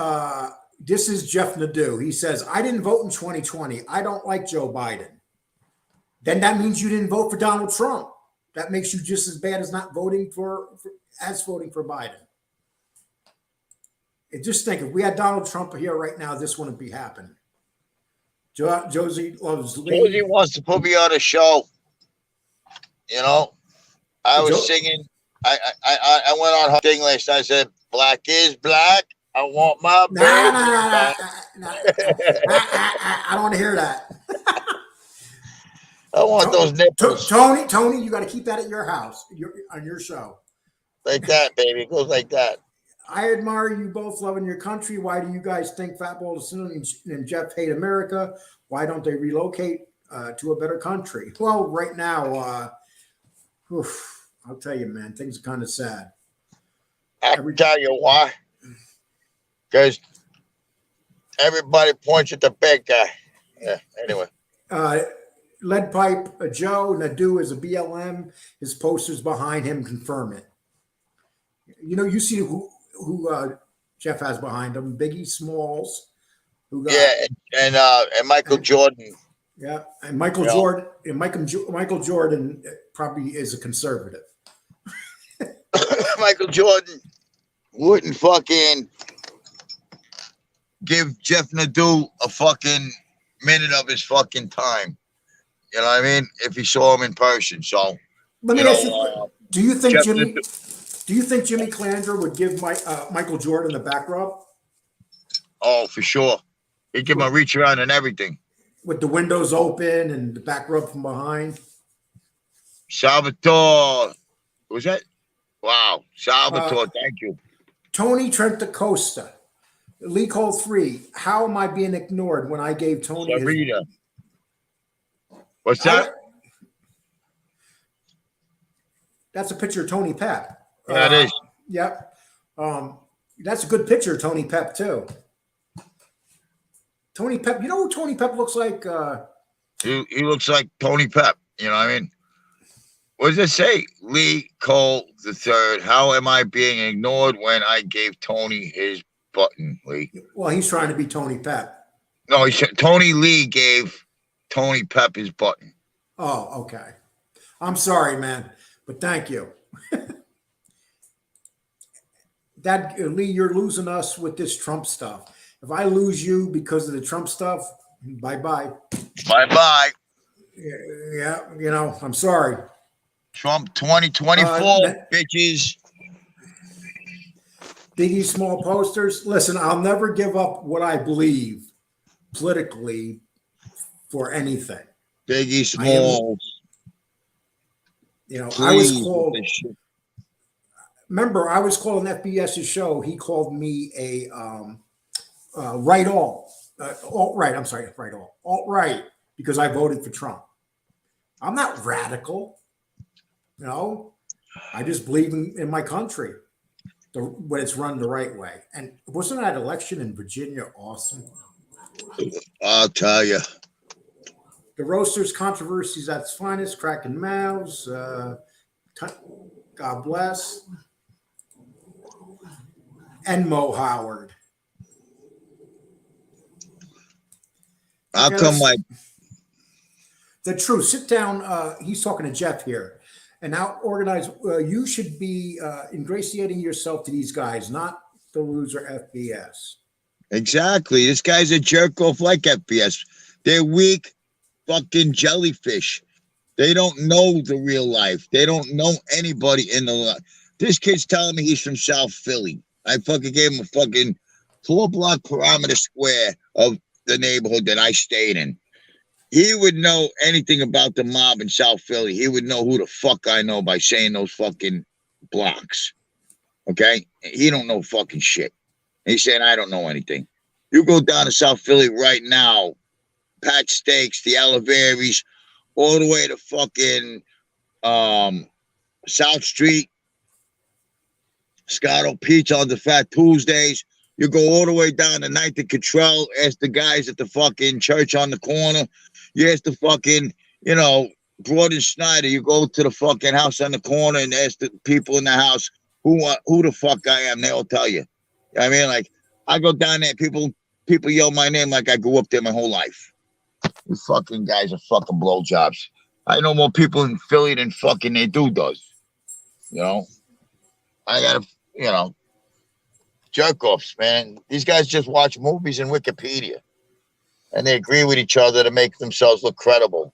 this is Jeff Nadu. He says, I didn't vote in 2020. I don't like Joe Biden. Then that means you didn't vote for Donald Trump. That makes you just as bad as not voting as voting for Biden. And just think, if we had Donald Trump here right now, this wouldn't be happening. Josie loves Lee. Josie wants to put me on a show. You know, I was singing. I went on her thing last night. I said, "Black is black. I want my baby back." I don't want to hear that. I want those nipples. Tony, you got to keep that at your house, on your show. Like that, baby. It goes like that. I admire you both loving your country. Why do you guys think Fatball and Jeff hate America? Why don't they relocate to a better country? Well, right now, I'll tell you, man, things are kind of sad. I can tell you why. Because everybody points at the big guy. Yeah, anyway. Lead Pipe, Joe Nadu is a BLM. His posters behind him confirm it. You know, you see who Jeff has behind him, Biggie Smalls. And Michael Jordan. Yeah, and Michael Jordan. And Michael Jordan probably is a conservative. Michael Jordan wouldn't fucking give Jeff Nadu a fucking minute of his fucking time. You know what I mean? If he saw him in person. So let me ask you: Do you think Jimmy Calandra would give Michael Jordan the back rub? Oh, for sure. He'd give him a reach around and everything. With the windows open and the back rub from behind. Salvatore. Was that? Wow. Salvatore, thank you. Tony Trent Costa. Lee Cole 3. How am I being ignored when I gave Tony Sarita. What's that? That's a picture of Tony Pep. Yeah, it is. Yep. That's a good picture of Tony Pep, too. Tony Pep, you know who Tony Pep looks like? He looks like Tony Pep. You know what I mean? What does it say? Lee Cole III. How am I being ignored when I gave Tony his button, Lee? Well, he's trying to be Tony Pep. No, Tony Lee gave Tony Pep his button. Oh, okay. I'm sorry, man, but thank you. Lee, you're losing us with this Trump stuff. If I lose you because of the Trump stuff, bye-bye. Bye-bye. Yeah, you know, I'm sorry. Trump 2024, bitches. Biggie Small posters. Listen, I'll never give up what I believe politically for anything. Biggie Small. You know, I was called. Remember, I was called on FBS's show. He called me a alt-right. I'm sorry, alt-right, because I voted for Trump. I'm not radical. You know, I just believe in my country when it's run the right way. And wasn't that election in Virginia awesome? I'll tell you. The Roasters controversies at its finest, cracking mouths. God bless. And Mo Howard. How come the truth? Sit down. He's talking to Jeff here. And now organize. You should be ingratiating yourself to these guys, not the loser FBS. Exactly. This guy's a jerk off like FBS. They're weak fucking jellyfish. They don't know the real life. They don't know anybody in the life. This kid's telling me he's from South Philly. I fucking gave him a fucking 4-block perimeter square of the neighborhood that I stayed in. He would know anything about the mob in South Philly. He would know who the fuck I know by saying those fucking blocks. Okay? He don't know fucking shit. He's saying I don't know anything. You go down to South Philly right now, Pat Steaks, the Oliveris, all the way to fucking South Street, Scotto Pizza on the Fat Tuesdays. You go all the way down to 9th and Cottrell, ask the guys at the fucking church on the corner. You ask the fucking, you know, Broad and Snyder, you go to the fucking house on the corner and ask the people in the house who the fuck I am. They'll tell you. I mean, like, I go down there, people yell my name like I grew up there my whole life. You fucking guys are fucking blowjobs. I know more people in Philly than fucking they does. You know, I gotta, you know, jerk offs, man. These guys just watch movies and Wikipedia, and they agree with each other to make themselves look credible.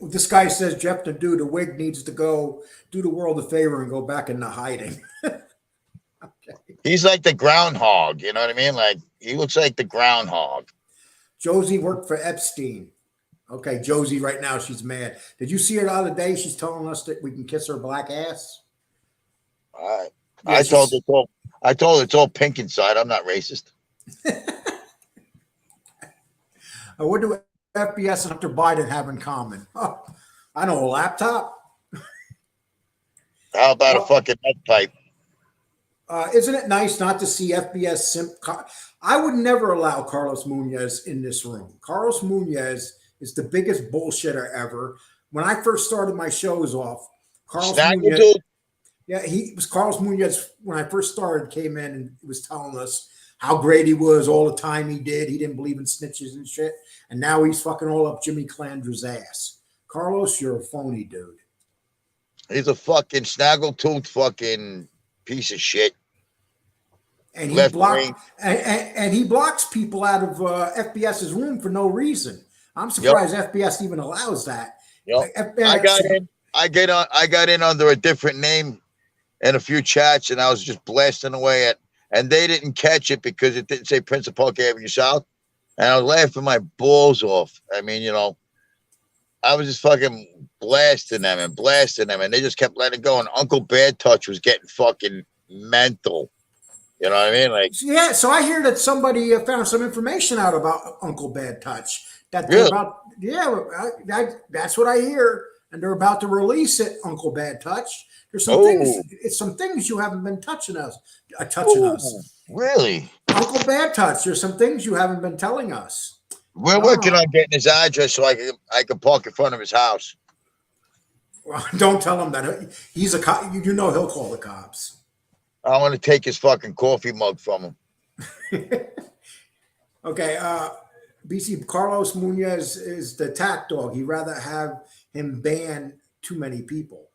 This guy says Jeff Nadu, the wig needs to go do the world a favor and go back into hiding. Okay. He's like the groundhog, you know what I mean? Like, he looks like the groundhog. Josie worked for Epstein. Okay, Josie, right now she's mad. Did you see her the other day? She's telling us that we can kiss her black ass. I told her it's all pink inside. I'm not racist. What do FBS and Hunter Biden have in common? Oh, I know, a laptop. How about a fucking meth pipe? Isn't it nice not to see FBS I would never allow Carlos Munoz in this room. Carlos Munoz is the biggest bullshitter ever. When I first started my shows off, Carlos Munoz, he was Carlos Munoz when I first started, came in and was telling us how great he was all the time he did. He didn't believe in snitches and shit. And now he's fucking all up Jimmy Calandra's ass. Carlos, you're a phony dude. He's a fucking snaggletooth fucking piece of shit. And he blocks people out of FBS's room for no reason. I'm surprised FBS even allows that. Yep. I got in under a different name in a few chats, and I was just blasting away and they didn't catch it because it didn't say Prince of Park Avenue South. And I was laughing my balls off. I mean, you know, I was just fucking blasting them, and they just kept letting it go. And Uncle Bad Touch was getting fucking mental. You know what I mean? Like, yeah. So I hear that somebody found some information out about Uncle Bad Touch. That they're really? About, yeah, that's what I hear. And they're about to release it, Uncle Bad Touch. There's some things. It's some things you haven't been touching us. Really? Uncle Bad Touch. There's some things you haven't been telling us. We're working on getting his address so I can park in front of his house. Well, don't tell him that he's a cop. You know he'll call the cops. I want to take his fucking coffee mug from him. Okay. BC Carlos Munoz is the attack dog. He'd rather have him ban too many people.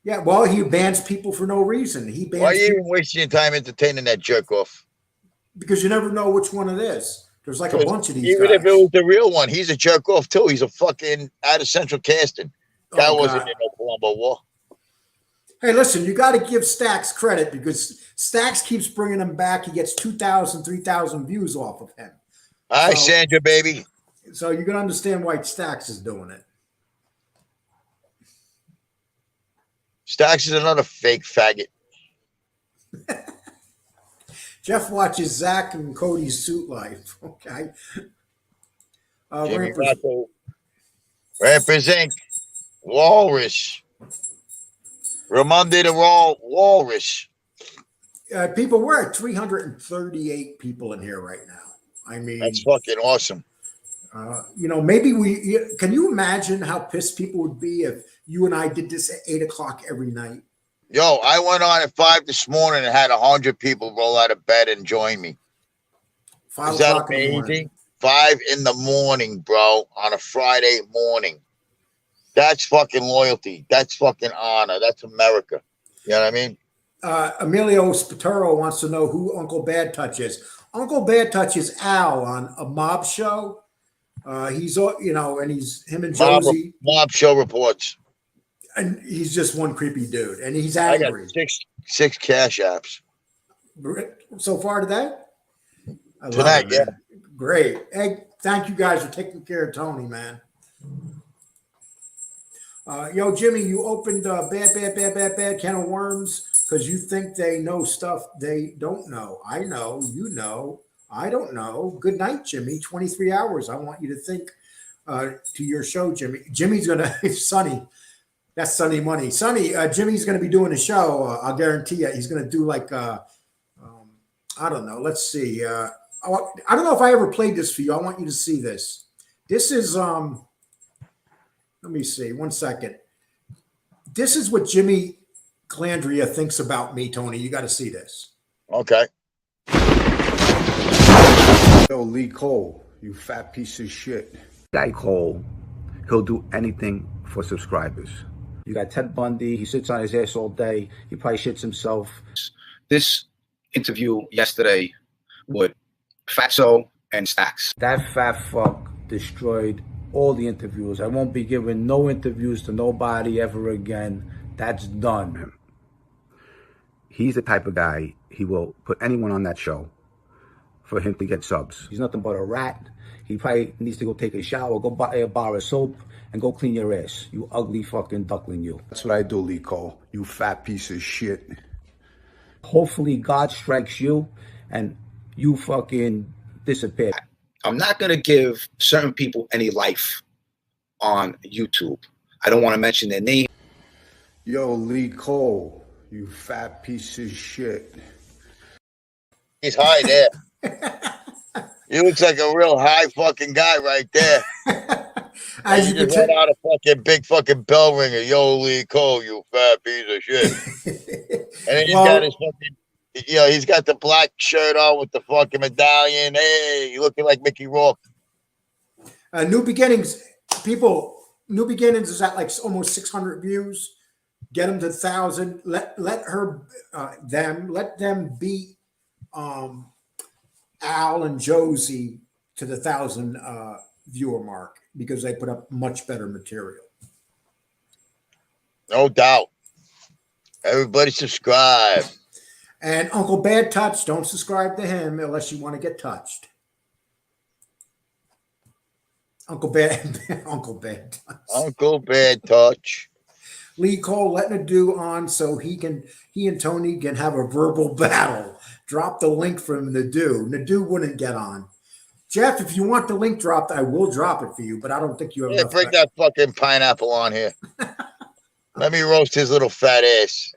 Yeah, well, he bans people for no reason. Why are you even wasting your time entertaining that jerk off? Because you never know which one it is. There's like a bunch of these even guys. If it was the real one, he's a jerk off too. He's a fucking out of central casting. That wasn't in no Colombo War. Hey, listen, you got to give Stax credit because Stax keeps bringing him back. He gets 2,000, 3,000 views off of him. Hi, Sandra, baby. So you're going to understand why Stax is doing it. Stax is another fake faggot. Jeff watches Zach and Cody's Suit Life. Okay. Jimmy represent Walrus. Ramondi the Walrus. People, we're at 338 people in here right now. I mean, that's fucking awesome. You know, maybe can you imagine how pissed people would be if you and I did this at 8 o'clock every night? Yo, I went on at 5 this morning and had 100 people roll out of bed and join me. 5 Is that o'clock in the morning. amazing? 5 in the morning, bro, on a Friday morning. That's fucking loyalty. That's fucking honor. That's America. You know what I mean? Emilio Spataro wants to know who Uncle Bad Touch is. Uncle Bad Touch is Al on a mob show. He's, you know, and he's him and Josie. Mob show reports. And he's just one creepy dude. And he's angry. I got six cash apps. So far today? Tonight, yeah. Great. Hey, thank you guys for taking care of Tony, man. Yo, Jimmy, you opened a bad can of worms because you think they know stuff they don't know. I know, you know, I don't know. Good night, Jimmy. 23 hours. I want you to think to your show, Jimmy. Jimmy's going to, Sonny, that's Sonny Money. Sonny, Jimmy's going to be doing a show. I'll guarantee you. He's going to do like, I don't know. Let's see. I don't know if I ever played this for you. I want you to see this. This is, let Let me see. 1 second. This is what Jimmy Calandra thinks about me, Tony. You got to see this. Okay. Yo, Lee Cole, you fat piece of shit. Guy Cole, he'll do anything for subscribers. You got Ted Bundy. He sits on his ass all day. He probably shits himself. This interview yesterday with Fatso and Stacks. That fat fuck destroyed all the interviews. I won't be giving no interviews to nobody ever again. That's done. He's the type of guy, he will put anyone on that show for him to get subs. He's nothing but a rat. He probably needs to go take a shower, go buy a bar of soap, and go clean your ass. You ugly fucking duckling, you. That's what I do, Lee Cole. You fat piece of shit. Hopefully God strikes you and you fucking disappear. I'm not going to give certain people any life on YouTube. I don't want to mention their name. Yo, Lee Cole, you fat piece of shit. He's high there. He looks like a real high fucking guy right there. As He you can just let tell, out a fucking big fucking bell ringer. Yo, Lee Cole, you fat piece of shit. And then he's got his fucking, he's got the black shirt on with the fucking medallion. Hey, you looking like Mickey Rourke. New Beginnings, people, New Beginnings is at like almost 600 views. Get them to 1,000. Let them beat Al and Josie to the 1,000 viewer mark because they put up much better material. No doubt. Everybody subscribe. And Uncle Bad Touch, don't subscribe to him unless you want to get touched. Uncle Bad Touch. Uncle Bad Touch. Lee Cole letting it do on so he and Tony can have a verbal battle. Drop the link from Nadu. Nadu wouldn't get on. Jeff, if you want the link dropped, I will drop it for you, but I don't think you have enough. Bring that fucking pineapple on here. Let me roast his little fat ass.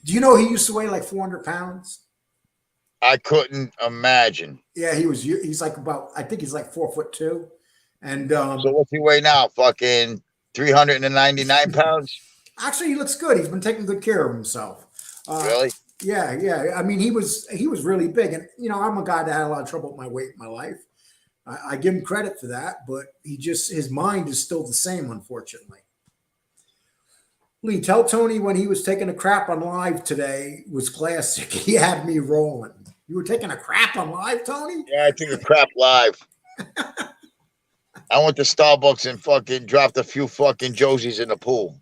Do you know he used to weigh like 400 pounds? I couldn't imagine. Yeah, he's like I think he's like 4'2". And so what's he weigh now? Fucking 399 pounds? Actually, he looks good. He's been taking good care of himself. Really? Yeah. I mean, he was really big. And, I'm a guy that had a lot of trouble with my weight in my life. I give him credit for that, but his mind is still the same, unfortunately. Lee, tell Tony when he was taking a crap on live today was classic. He had me rolling. You were taking a crap on live, Tony? Yeah, I took a crap live. I went to Starbucks and fucking dropped a few fucking Josies in the pool.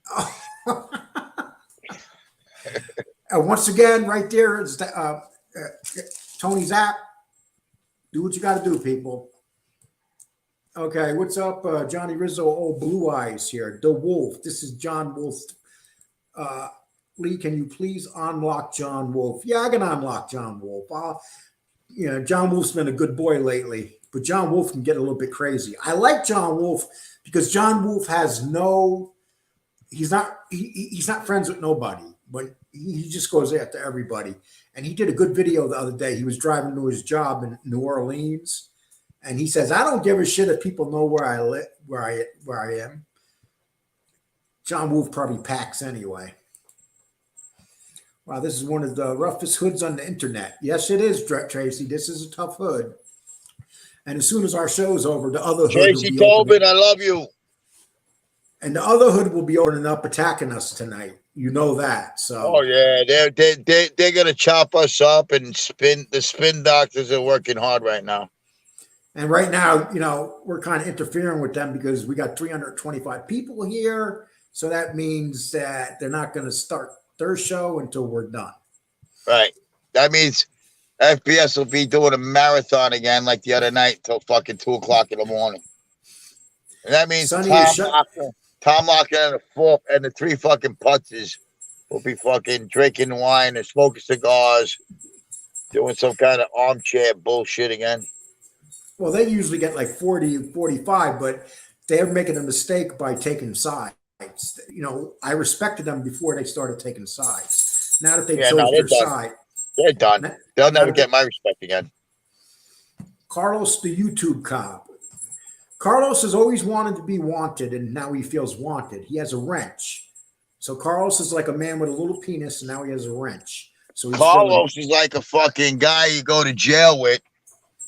Once again, right there is Tony's app. Do what you got to do, people. Okay, what's up, Johnny Rizzo? Oh, Blue Eyes here. The Wolf. This is John Wolf. Lee, can you please unlock John Wolf? Yeah, I can unlock John Wolf. John Wolf's been a good boy lately, but John Wolf can get a little bit crazy. I like John Wolf because John Wolf has he's not friends with nobody, but he just goes after everybody. And he did a good video the other day. He was driving to his job in New Orleans, and he says, "I don't give a shit if people know where I live, where I am." John Wolf probably packs anyway. Wow, this is one of the roughest hoods on the internet. Yes, it is, Tracy. This is a tough hood. And as soon as our show's over, the other hood Tracy Tobin, I love you. And the other hood will be opening up, attacking us tonight. You know that. So. Oh yeah, they're gonna chop us up and spin. The spin doctors are working hard right now. And right now, we're kind of interfering with them because we got 325 people here. So that means that they're not going to start their show until we're done. Right. That means FBS will be doing a marathon again like the other night until fucking 2 o'clock in the morning. And that means Tom Locker and the 4 and the 3 fucking putzes will be fucking drinking wine and smoking cigars, doing some kind of armchair bullshit again. Well, they usually get like 40, 45, but they're making a mistake by taking sides. I respected them before they started taking sides. Now that they chose their side, they're done. They'll never get my respect again. Carlos, the YouTube cop. Carlos has always wanted to be wanted, and now he feels wanted. He has a wrench. So Carlos is like a man with a little penis, and now he has a wrench. So he's Carlos is like a fucking guy you go to jail with.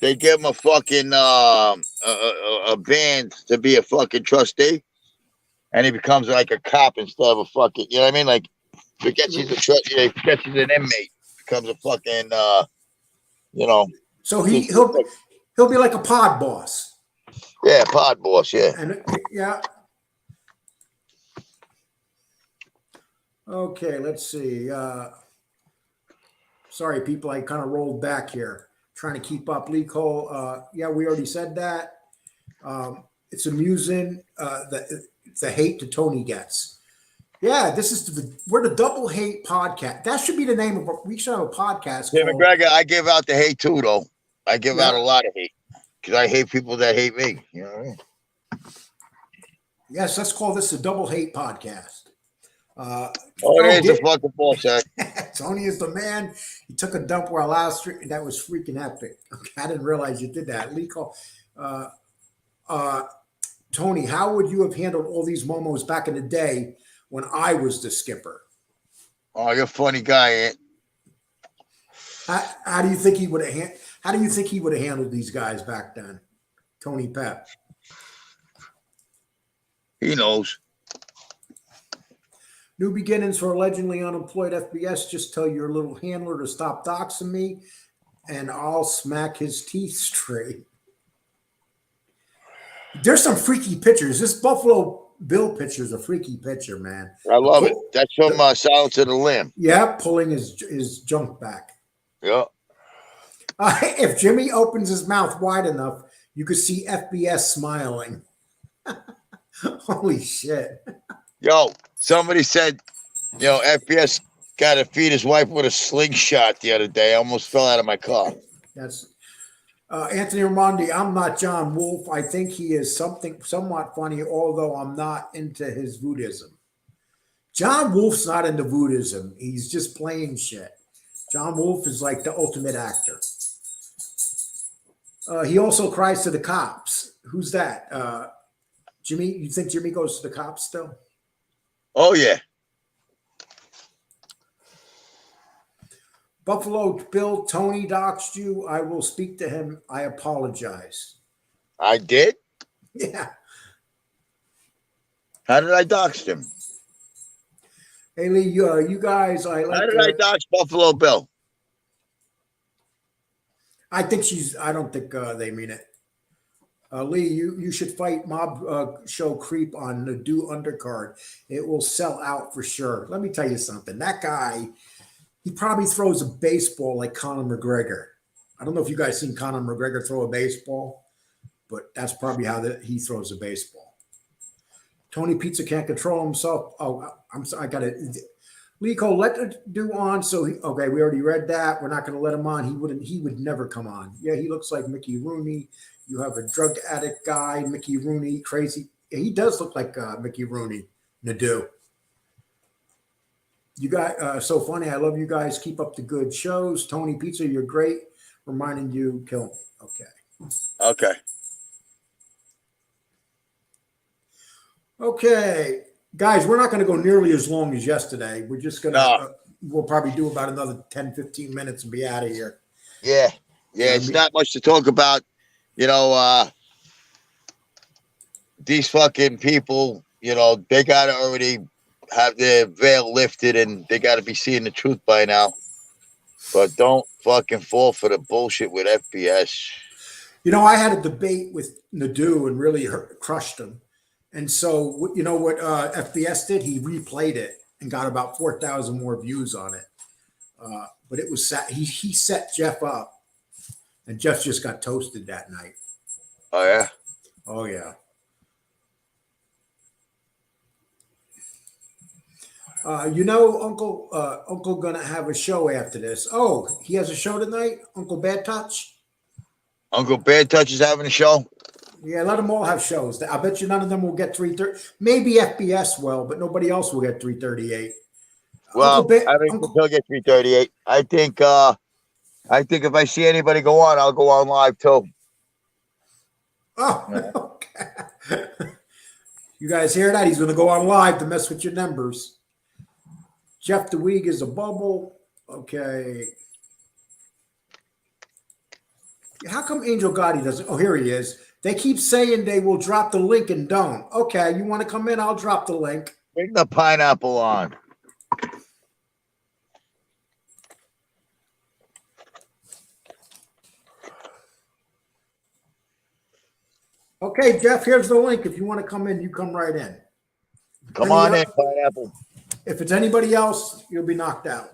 They give him a fucking a band to be a fucking trustee, and he becomes like a cop instead of a fucking. You know what I mean? Like, forgets he's a trustee. Forgets he's an inmate. Becomes a fucking. You know. So he'll be like a pod boss. Yeah, pod boss. Yeah. And yeah. Okay, let's see. Sorry, people, I kind of rolled back here, trying to keep up. Lee Cole, yeah, we already said that. It's amusing the hate that Tony gets. Yeah, this is we're the Double Hate Podcast. That should be the name of we should have a podcast. Yeah, McGregor, I give out the hate too, though. I give out a lot of hate because I hate people that hate me. You know what I mean? Yes, let's call this the Double Hate Podcast. It is a fucking bullshit. Tony is the man. He took a dump while last street, and that was freaking epic. Okay, I didn't realize you did that. Lee call, Tony, how would you have handled all these momos back in the day when I was the skipper? Oh, you're a funny guy, Ant. How do you think he would have? How do you think he would have handled these guys back then, Tony Pep? He knows. New beginnings for allegedly unemployed FBS. Just tell your little handler to stop doxing me, and I'll smack his teeth straight. There's some freaky pictures. This Buffalo Bill picture is a freaky picture, man. I love it. That's from Silence of the Lamb. Yeah, pulling his junk back. Yeah. If Jimmy opens his mouth wide enough, you could see FBS smiling. Holy shit. Yo, somebody said, FBS got to feed his wife with a slingshot the other day. I almost fell out of my car. That's Anthony Ramondi. I'm not John Wolf. I think he is somewhat funny, although I'm not into his Buddhism. John Wolf's not into Buddhism. He's just playing shit. John Wolf is like the ultimate actor. He also cries to the cops. Who's that? Jimmy? You think Jimmy goes to the cops still? Oh, yeah. Buffalo Bill, Tony doxed you. I will speak to him. I apologize. I did? Yeah. How did I dox him? Hey, Lee, you guys, I like. How did I dox Buffalo Bill? I don't think they mean it. Lee, you should fight Mob Show Creep on the Nadu undercard. It will sell out for sure. Let me tell you something. That guy, he probably throws a baseball like Conor McGregor. I don't know if you guys seen Conor McGregor throw a baseball, but that's probably how he throws a baseball. Tony Pizza can't control himself. Oh, I'm sorry. I got it. Lee Cole, let the do on. Okay, we already read that. We're not going to let him on. He would never come on. Yeah, he looks like Mickey Rooney. You have a drug addict guy, Mickey Rooney, crazy. Yeah, he does look like Mickey Rooney, Nadu. You guys, so funny. I love you guys. Keep up the good shows. Tony Pizza, you're great. Reminding you, kill me. Okay. Okay. Guys, we're not going to go nearly as long as yesterday. We're just going to, we'll probably do about another 10, 15 minutes and be out of here. Yeah. Yeah, it's not much to talk about. These fucking people, they got to already have their veil lifted and they got to be seeing the truth by now. But don't fucking fall for the bullshit with FBS. I had a debate with Nadu and really crushed him. And so, you know what FBS did? He replayed it and got about 4,000 more views on it. But it was he set Jeff up. And Jeff just got toasted that night. Oh, yeah? Oh, yeah. Uncle gonna have a show after this. Oh, he has a show tonight? Uncle Bad Touch? Uncle Bad Touch is having a show? Yeah, let them all have shows. I bet you none of them will get 330. Maybe FBS will, but nobody else will get 338. Well, I think he'll get 338. I think if I see anybody go on, I'll go on live too. Oh, okay. You guys hear that? He's going to go on live to mess with your numbers. Jeff the Weeg is a bubble. Okay. How come Angel Gotti doesn't? Oh, here he is. They keep saying they will drop the link and don't. Okay, you want to come in? I'll drop the link. Bring the pineapple on. Okay, Jeff, here's the link. If you want to come in, you come right in. Come on in, pineapple. If it's anybody else, you'll be knocked out.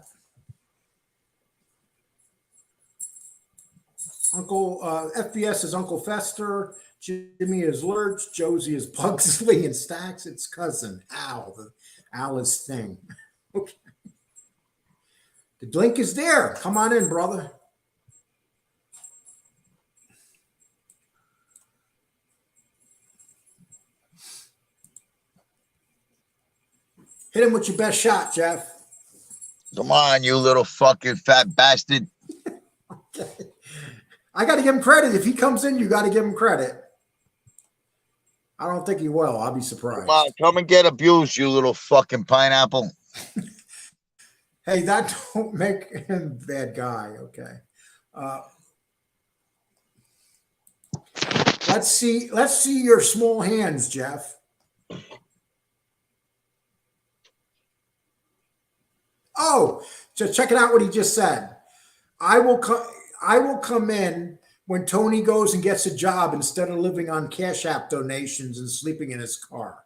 Uncle FBS is Uncle Fester. Jimmy is Lurch. Josie is Pugsley, and Stacks it's cousin Al. Al is Thing. Okay. The link is there. Come on in, brother. Hit him with your best shot, Jeff. Come on, you little fucking fat bastard. Okay. I got to give him credit. If he comes in, you got to give him credit. I don't think he will. I'll be surprised. Come on, come and get abused, you little fucking pineapple. Hey, that don't make him a bad guy. Okay. Let's see your small hands, Jeff. Oh, just checking out what he just said. I will come in when Tony goes and gets a job instead of living on Cash App donations and sleeping in his car.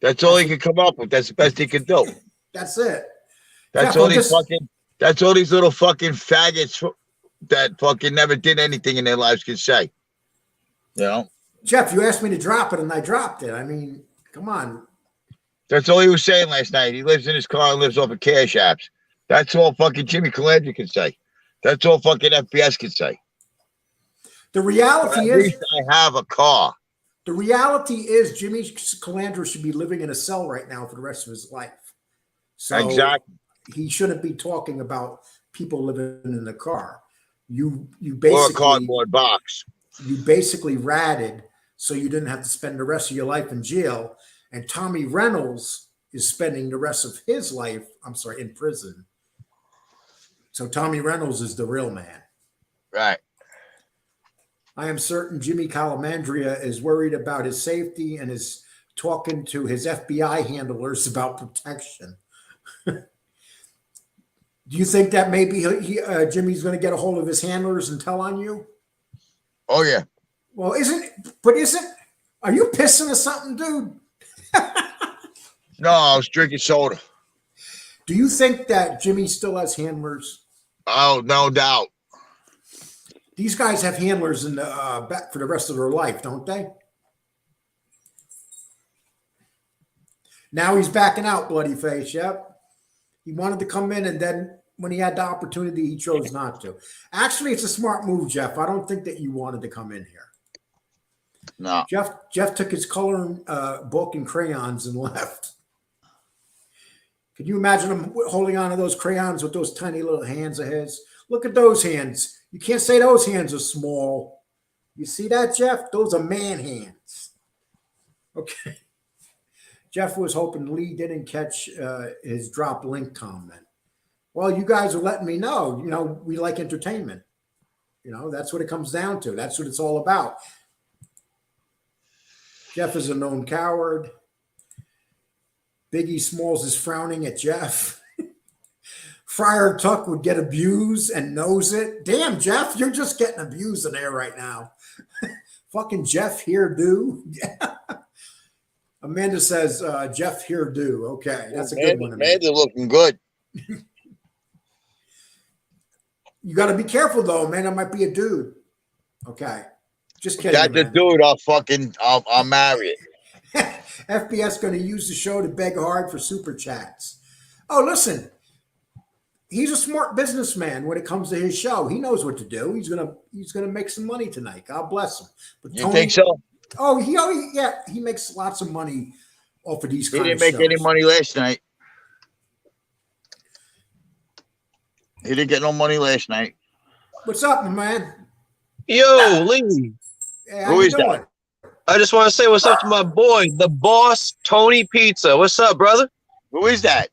That's all he can come up with. That's the best he can do. That's it. That's Jeff, all that's all these little fucking faggots that fucking never did anything in their lives can say. You know? Jeff, you asked me to drop it and I dropped it. I mean, come on. That's all he was saying last night. He lives in his car and lives off of cash apps. That's all fucking Jimmy Calandra can say. That's all fucking FBS can say. The reality At is, least I have a car. the reality is Jimmy Calandra should be living in a cell right now for the rest of his life. So Exactly. he shouldn't be talking about people living in the car. You Or a basically cardboard box. you basically ratted so you didn't have to spend the rest of your life in jail. And Tommy Reynolds is spending the rest of his life, in prison. So Tommy Reynolds is the real man. Right. I am certain Jimmy Calamandria is worried about his safety and is talking to his FBI handlers about protection. Do you think that maybe Jimmy's going to get a hold of his handlers and tell on you? Oh, yeah. Well, are you pissing or something, dude? No, I was drinking soda. Do you think that Jimmy still has handlers? Oh, no doubt. These guys have handlers in the back for the rest of their life, don't they? Now he's backing out, bloody face. Yep. He wanted to come in, and then when he had the opportunity, he chose not to. Actually, it's a smart move, Jeff. I don't think that you wanted to come in here. No. Jeff took his coloring book and crayons and left. Could you imagine him holding on to those crayons with those tiny little hands of his? Look at those hands. You can't say those hands are small. You see that, Jeff? Those are man hands. Okay. Jeff was hoping Lee didn't catch his drop link comment. Well, you guys are letting me know. You know, we like entertainment. You know, that's what it comes down to. That's what it's all about. Jeff is a known coward. Biggie Smalls is frowning at Jeff. Friar Tuck would get abused and knows it. Damn, Jeff, you're just getting abused in there right now. Fucking Jeff here do. Amanda says, Jeff here do. Okay, that's a good one. Amanda's looking good. You got to be careful, though, man. That might be a dude. Okay. Just kidding. That's a dude. I'll marry it. FBS going to use the show to beg hard for super chats. Oh, listen. He's a smart businessman when it comes to his show. He knows what to do. He's gonna make some money tonight. God bless him. But You think so? Oh, he makes lots of money off of these He kind didn't of make any shows. money last night. He didn't get no money last night. What's up, my man? Yo, Lee. Hey, Who is that? I just want to say what's up to my boy, the boss, Tony Pizza. What's up, brother? Who is that?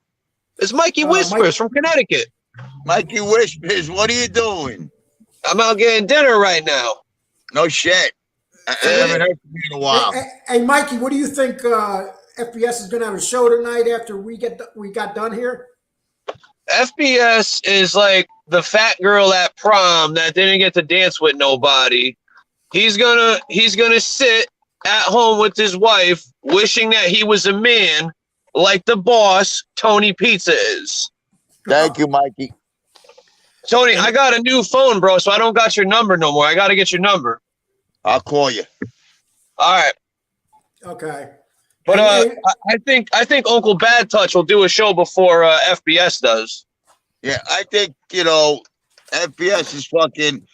It's Mikey Whispers from Connecticut. Mikey Whispers, what are you doing? I'm out getting dinner right now. No shit. I haven't heard from you in a while. Hey, Mikey, what do you think? FBS is going to have a show tonight after we got done here. FBS is like the fat girl at prom that didn't get to dance with nobody. He's gonna sit at home with his wife, wishing that he was a man, like the boss Tony Pizza is. Thank you, Mikey. Tony, I got a new phone, bro, so I don't got your number no more. I got to get your number. I'll call you. All right. Okay. But I think Uncle Bad Touch will do a show before FBS does. Yeah, I think, FBS is fucking,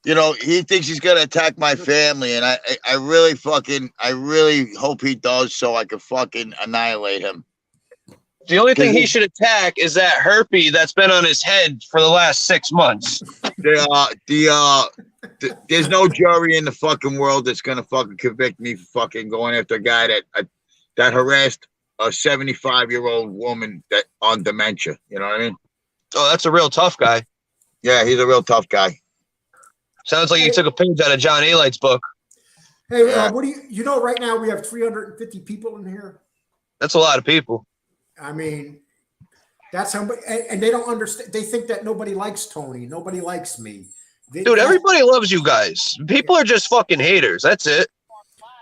he thinks he's gonna attack my family, and I really hope he does, so I can fucking annihilate him. The only thing he should attack is that herpes that's been on his head for the last 6 months. There's no jury in the fucking world that's gonna fucking convict me for fucking going after a guy that harassed a 75-year-old woman that on dementia. You know what I mean? Oh, that's a real tough guy. Yeah, he's a real tough guy. Sounds like he took a page out of John Alight's book. Hey, what do you know? Right now we have 350 people in here. That's a lot of people. I mean, that's how. And they don't understand. They think that nobody likes Tony. Nobody likes me. Dude, everybody loves you guys. People are just fucking haters. That's it.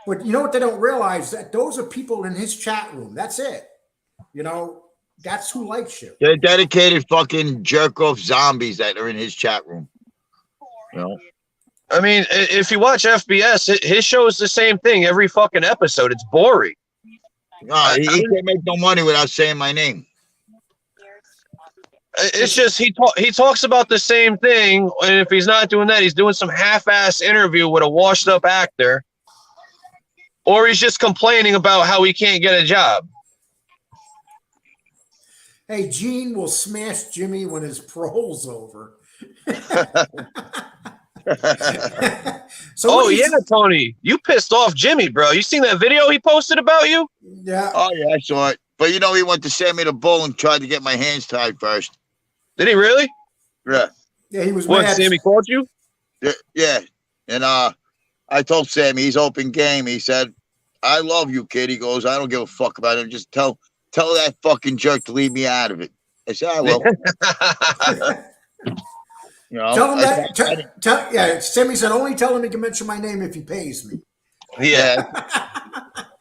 But you know what they don't realize? That those are people in his chat room. That's it. That's who likes you. They're dedicated fucking jerk-off zombies that are in his chat room. I mean, if you watch FBS, his show is the same thing every fucking episode. It's boring. No, he can't make no money without saying my name. It's just he talks about the same thing, and if he's not doing that, he's doing some half-ass interview with a washed-up actor, or he's just complaining about how he can't get a job. Hey, Gene will smash Jimmy when his parole's over. Yeah, Tony, you pissed off Jimmy, bro. You seen that video he posted about you? Yeah. Oh yeah, I saw it. But he went to Sammy the Bull and tried to get my hands tied first. Did he really? Yeah. Yeah, he was What, mad. Sammy called you? Yeah. And I told Sammy he's open game. He said, "I love you, kid." He goes, "I don't give a fuck about it. Just tell that fucking jerk to leave me out of it." I said, "I will." Tell him that. Sammy said, "Only tell him he can mention my name if he pays me." Yeah.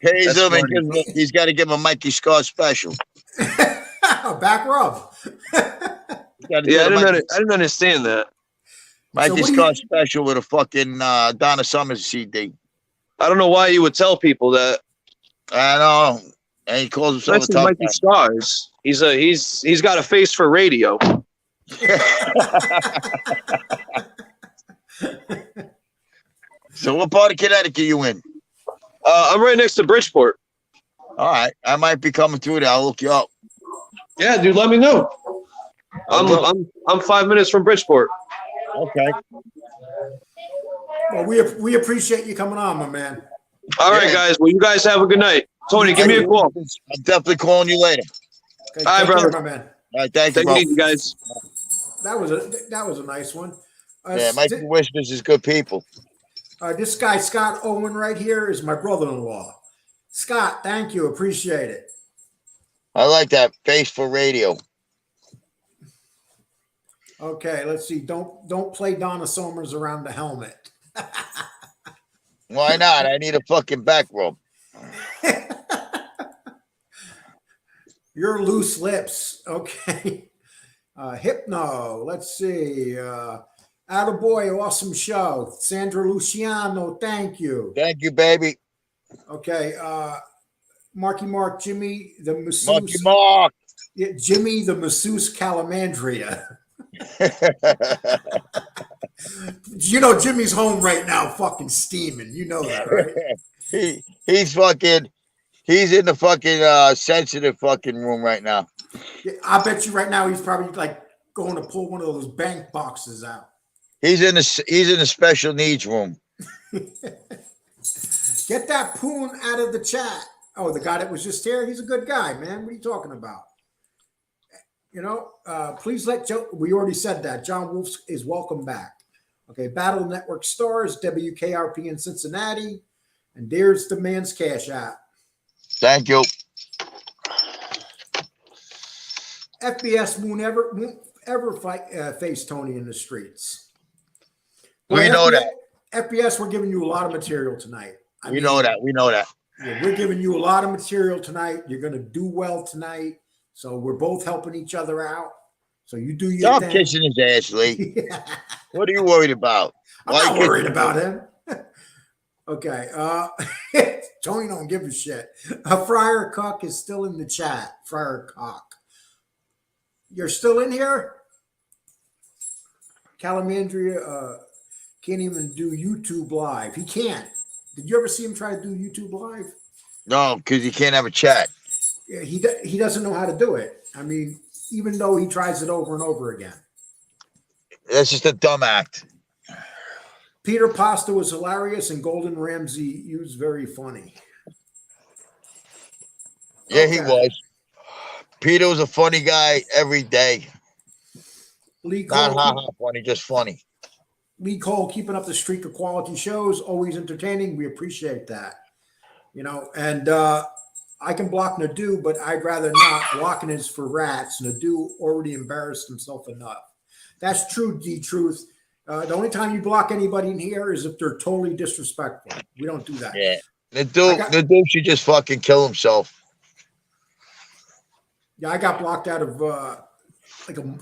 Pays him and he's got to give him a Mikey Scar special. Back rub. I didn't understand that. Mikey Scar special with a fucking Donna Summers CD. I don't know why you would tell people that. I know. And he calls himself a tough Mikey Stars. He's got a face for radio. So what part of Connecticut you in? I'm right next to Bridgeport. All right, I might be coming through there. I'll look you up. Yeah, dude, let me know. I'm 5 minutes from Bridgeport. Okay. Well, we appreciate you coming on, my man. All right, guys. Well, you guys have a good night. Tony, give me a call. I'm definitely calling you later. Okay, all right, brother. Care, my man. All right, thank you, Take it easy, guys. That was a nice one. Mikey Whispers is good people. This guy Scott Owen right here is my brother-in-law. Scott, thank you, appreciate it. I like that face for radio. Okay, let's see. Don't play Donna Summers around the helmet. Why not? I need a fucking back rub. Your loose lips. Okay. Hypno. Let's see. Attaboy, awesome show. Sandra Luciano, thank you. Thank you, baby. Okay. Marky Mark, Jimmy the masseuse. Marky Mark. Yeah, Jimmy the masseuse Calamandria. Jimmy's home right now fucking steaming. You know that, right? He's in the fucking sensitive fucking room right now. Yeah, I bet you right now he's probably like going to pull one of those bank boxes out. He's in the special needs room. Get that poon out of the chat. Oh, the guy that was just here, he's a good guy, man. What are you talking about? You know, please let Joe. We already said that. John Wolf is welcome back. Okay, Battle Network stars, WKRP in Cincinnati. And there's the man's cash app. Thank you. FBS won't ever face Tony in the streets. We know that. FBS, we're giving you a lot of material tonight. We know that. Yeah, we're giving you a lot of material tonight. You're going to do well tonight. So we're both helping each other out. So you do your Stop thing. kissing his ass, Lee. What are you worried about? I'm not worried about him. Okay. Tony don't give a shit. Friar Cock is still in the chat. Friar Cock. You're still in here? Calamandria can't even do YouTube Live. He can't. Did you ever see him try to do YouTube Live? No, because you can't have a chat. Yeah, he doesn't know how to do it. I mean, even though he tries it over and over again. That's just a dumb act. Peter Pasta was hilarious and Golden Ramsey was very funny. Yeah, he was. Peter was a funny guy every day. Lee Not Cole, funny, just funny. Lee Cole keeping up the streak of quality shows, always entertaining. We appreciate that. You know, and I can block Nadu, but I'd rather not. Blocking is for rats. Nadu already embarrassed himself enough. That's true, D-Truth. The only time you block anybody in here is if they're totally disrespectful. We don't do that. Yeah. Nadu should just fucking kill himself. Yeah, I got blocked out of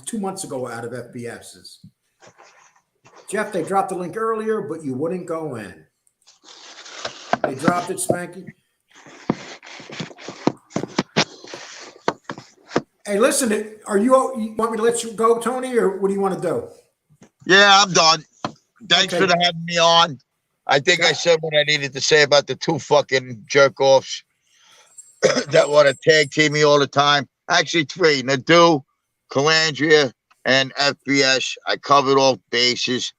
2 months ago out of FBS's. Jeff, they dropped the link earlier, but you wouldn't go in. They dropped it, Spanky. Hey, listen, you want me to let you go, Tony, or what do you want to do? Yeah, I'm done. Thanks Okay. for having me on. I think I said what I needed to say about the two fucking jerk-offs that want to tag team me all the time. Actually, three. Nadu, Calandra, and FBS. I covered all bases.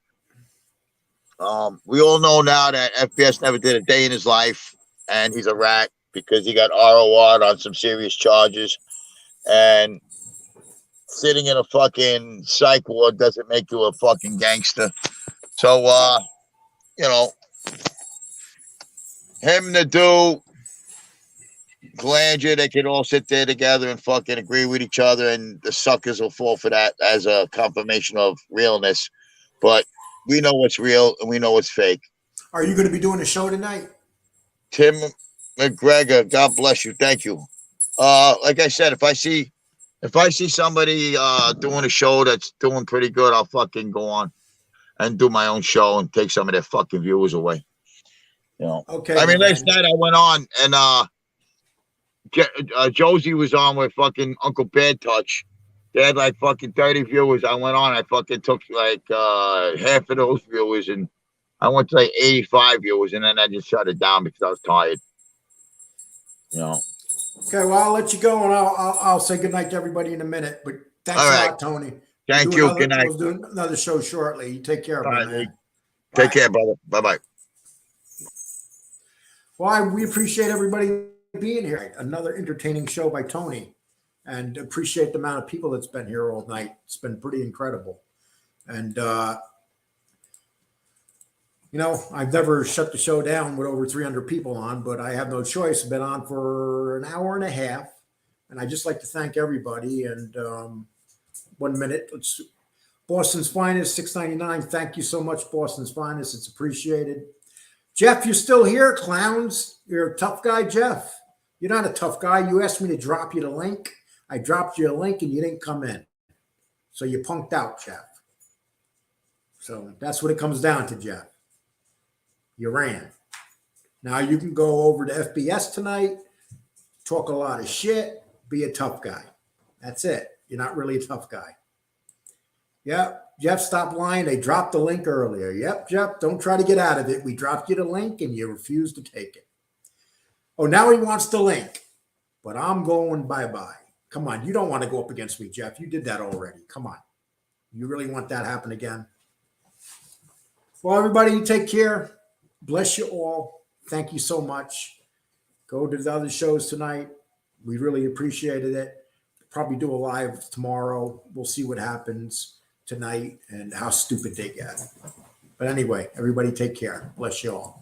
We all know now that FBS never did a day in his life, and he's a rat because he got ROR'd on some serious charges. And sitting in a fucking psych ward doesn't make you a fucking gangster. So, you know, him, Nadu, Calandra, they can all sit there together and fucking agree with each other, and the suckers will fall for that as a confirmation of realness. But we know what's real and we know what's fake. Are you going to be doing a show tonight? Tim McGregor, God bless you. Thank you. Like I said, if I see somebody doing a show that's doing pretty good, I'll fucking go on and do my own show and take some of their fucking viewers away. You know. Okay. I mean, last night I went on and Josie was on with fucking Uncle Bad Touch. They had like fucking 30 viewers. I went on. I fucking took like half of those viewers, and I went to like 85 viewers, and then I just shut it down because I was tired. You know. Okay, well, I'll let you go, and I'll say goodnight to everybody in a minute. But thanks All a right. lot, Tony. Thank you. Good night. We'll do another show shortly. You take care, All right, man. Lee. Take care, brother. Bye-bye. Well, we appreciate everybody being here. Another entertaining show by Tony, and appreciate the amount of people that's been here all night. It's been pretty incredible. And, you know, I've never shut the show down with over 300 people on, but I have no choice. I've been on for an hour and a half, and I just like to thank everybody. And 1 minute, Boston's Finest, $6.99. Thank you so much, Boston's Finest. It's appreciated. Jeff, you're still here, clowns. You're a tough guy, Jeff. You're not a tough guy. You asked me to drop you the link. I dropped you a link, and you didn't come in. So you punked out, Jeff. So that's what it comes down to, Jeff. You ran. Now you can go over to FBS tonight, talk a lot of shit, be a tough guy. That's it. You're not really a tough guy. Yep. Jeff, stop lying. They dropped the link earlier. Yep, Jeff, don't try to get out of it. We dropped you the link and you refused to take it. Oh, now he wants the link, but I'm going bye-bye. Come on. You don't want to go up against me, Jeff. You did that already. Come on. You really want that to happen again? Well, everybody, take care. Bless you all. thank you so much. Go to the other shows tonight. We really appreciated it. Probably do a live tomorrow. We'll see what happens tonight and how stupid they get. But anyway, everybody take care. Bless you all.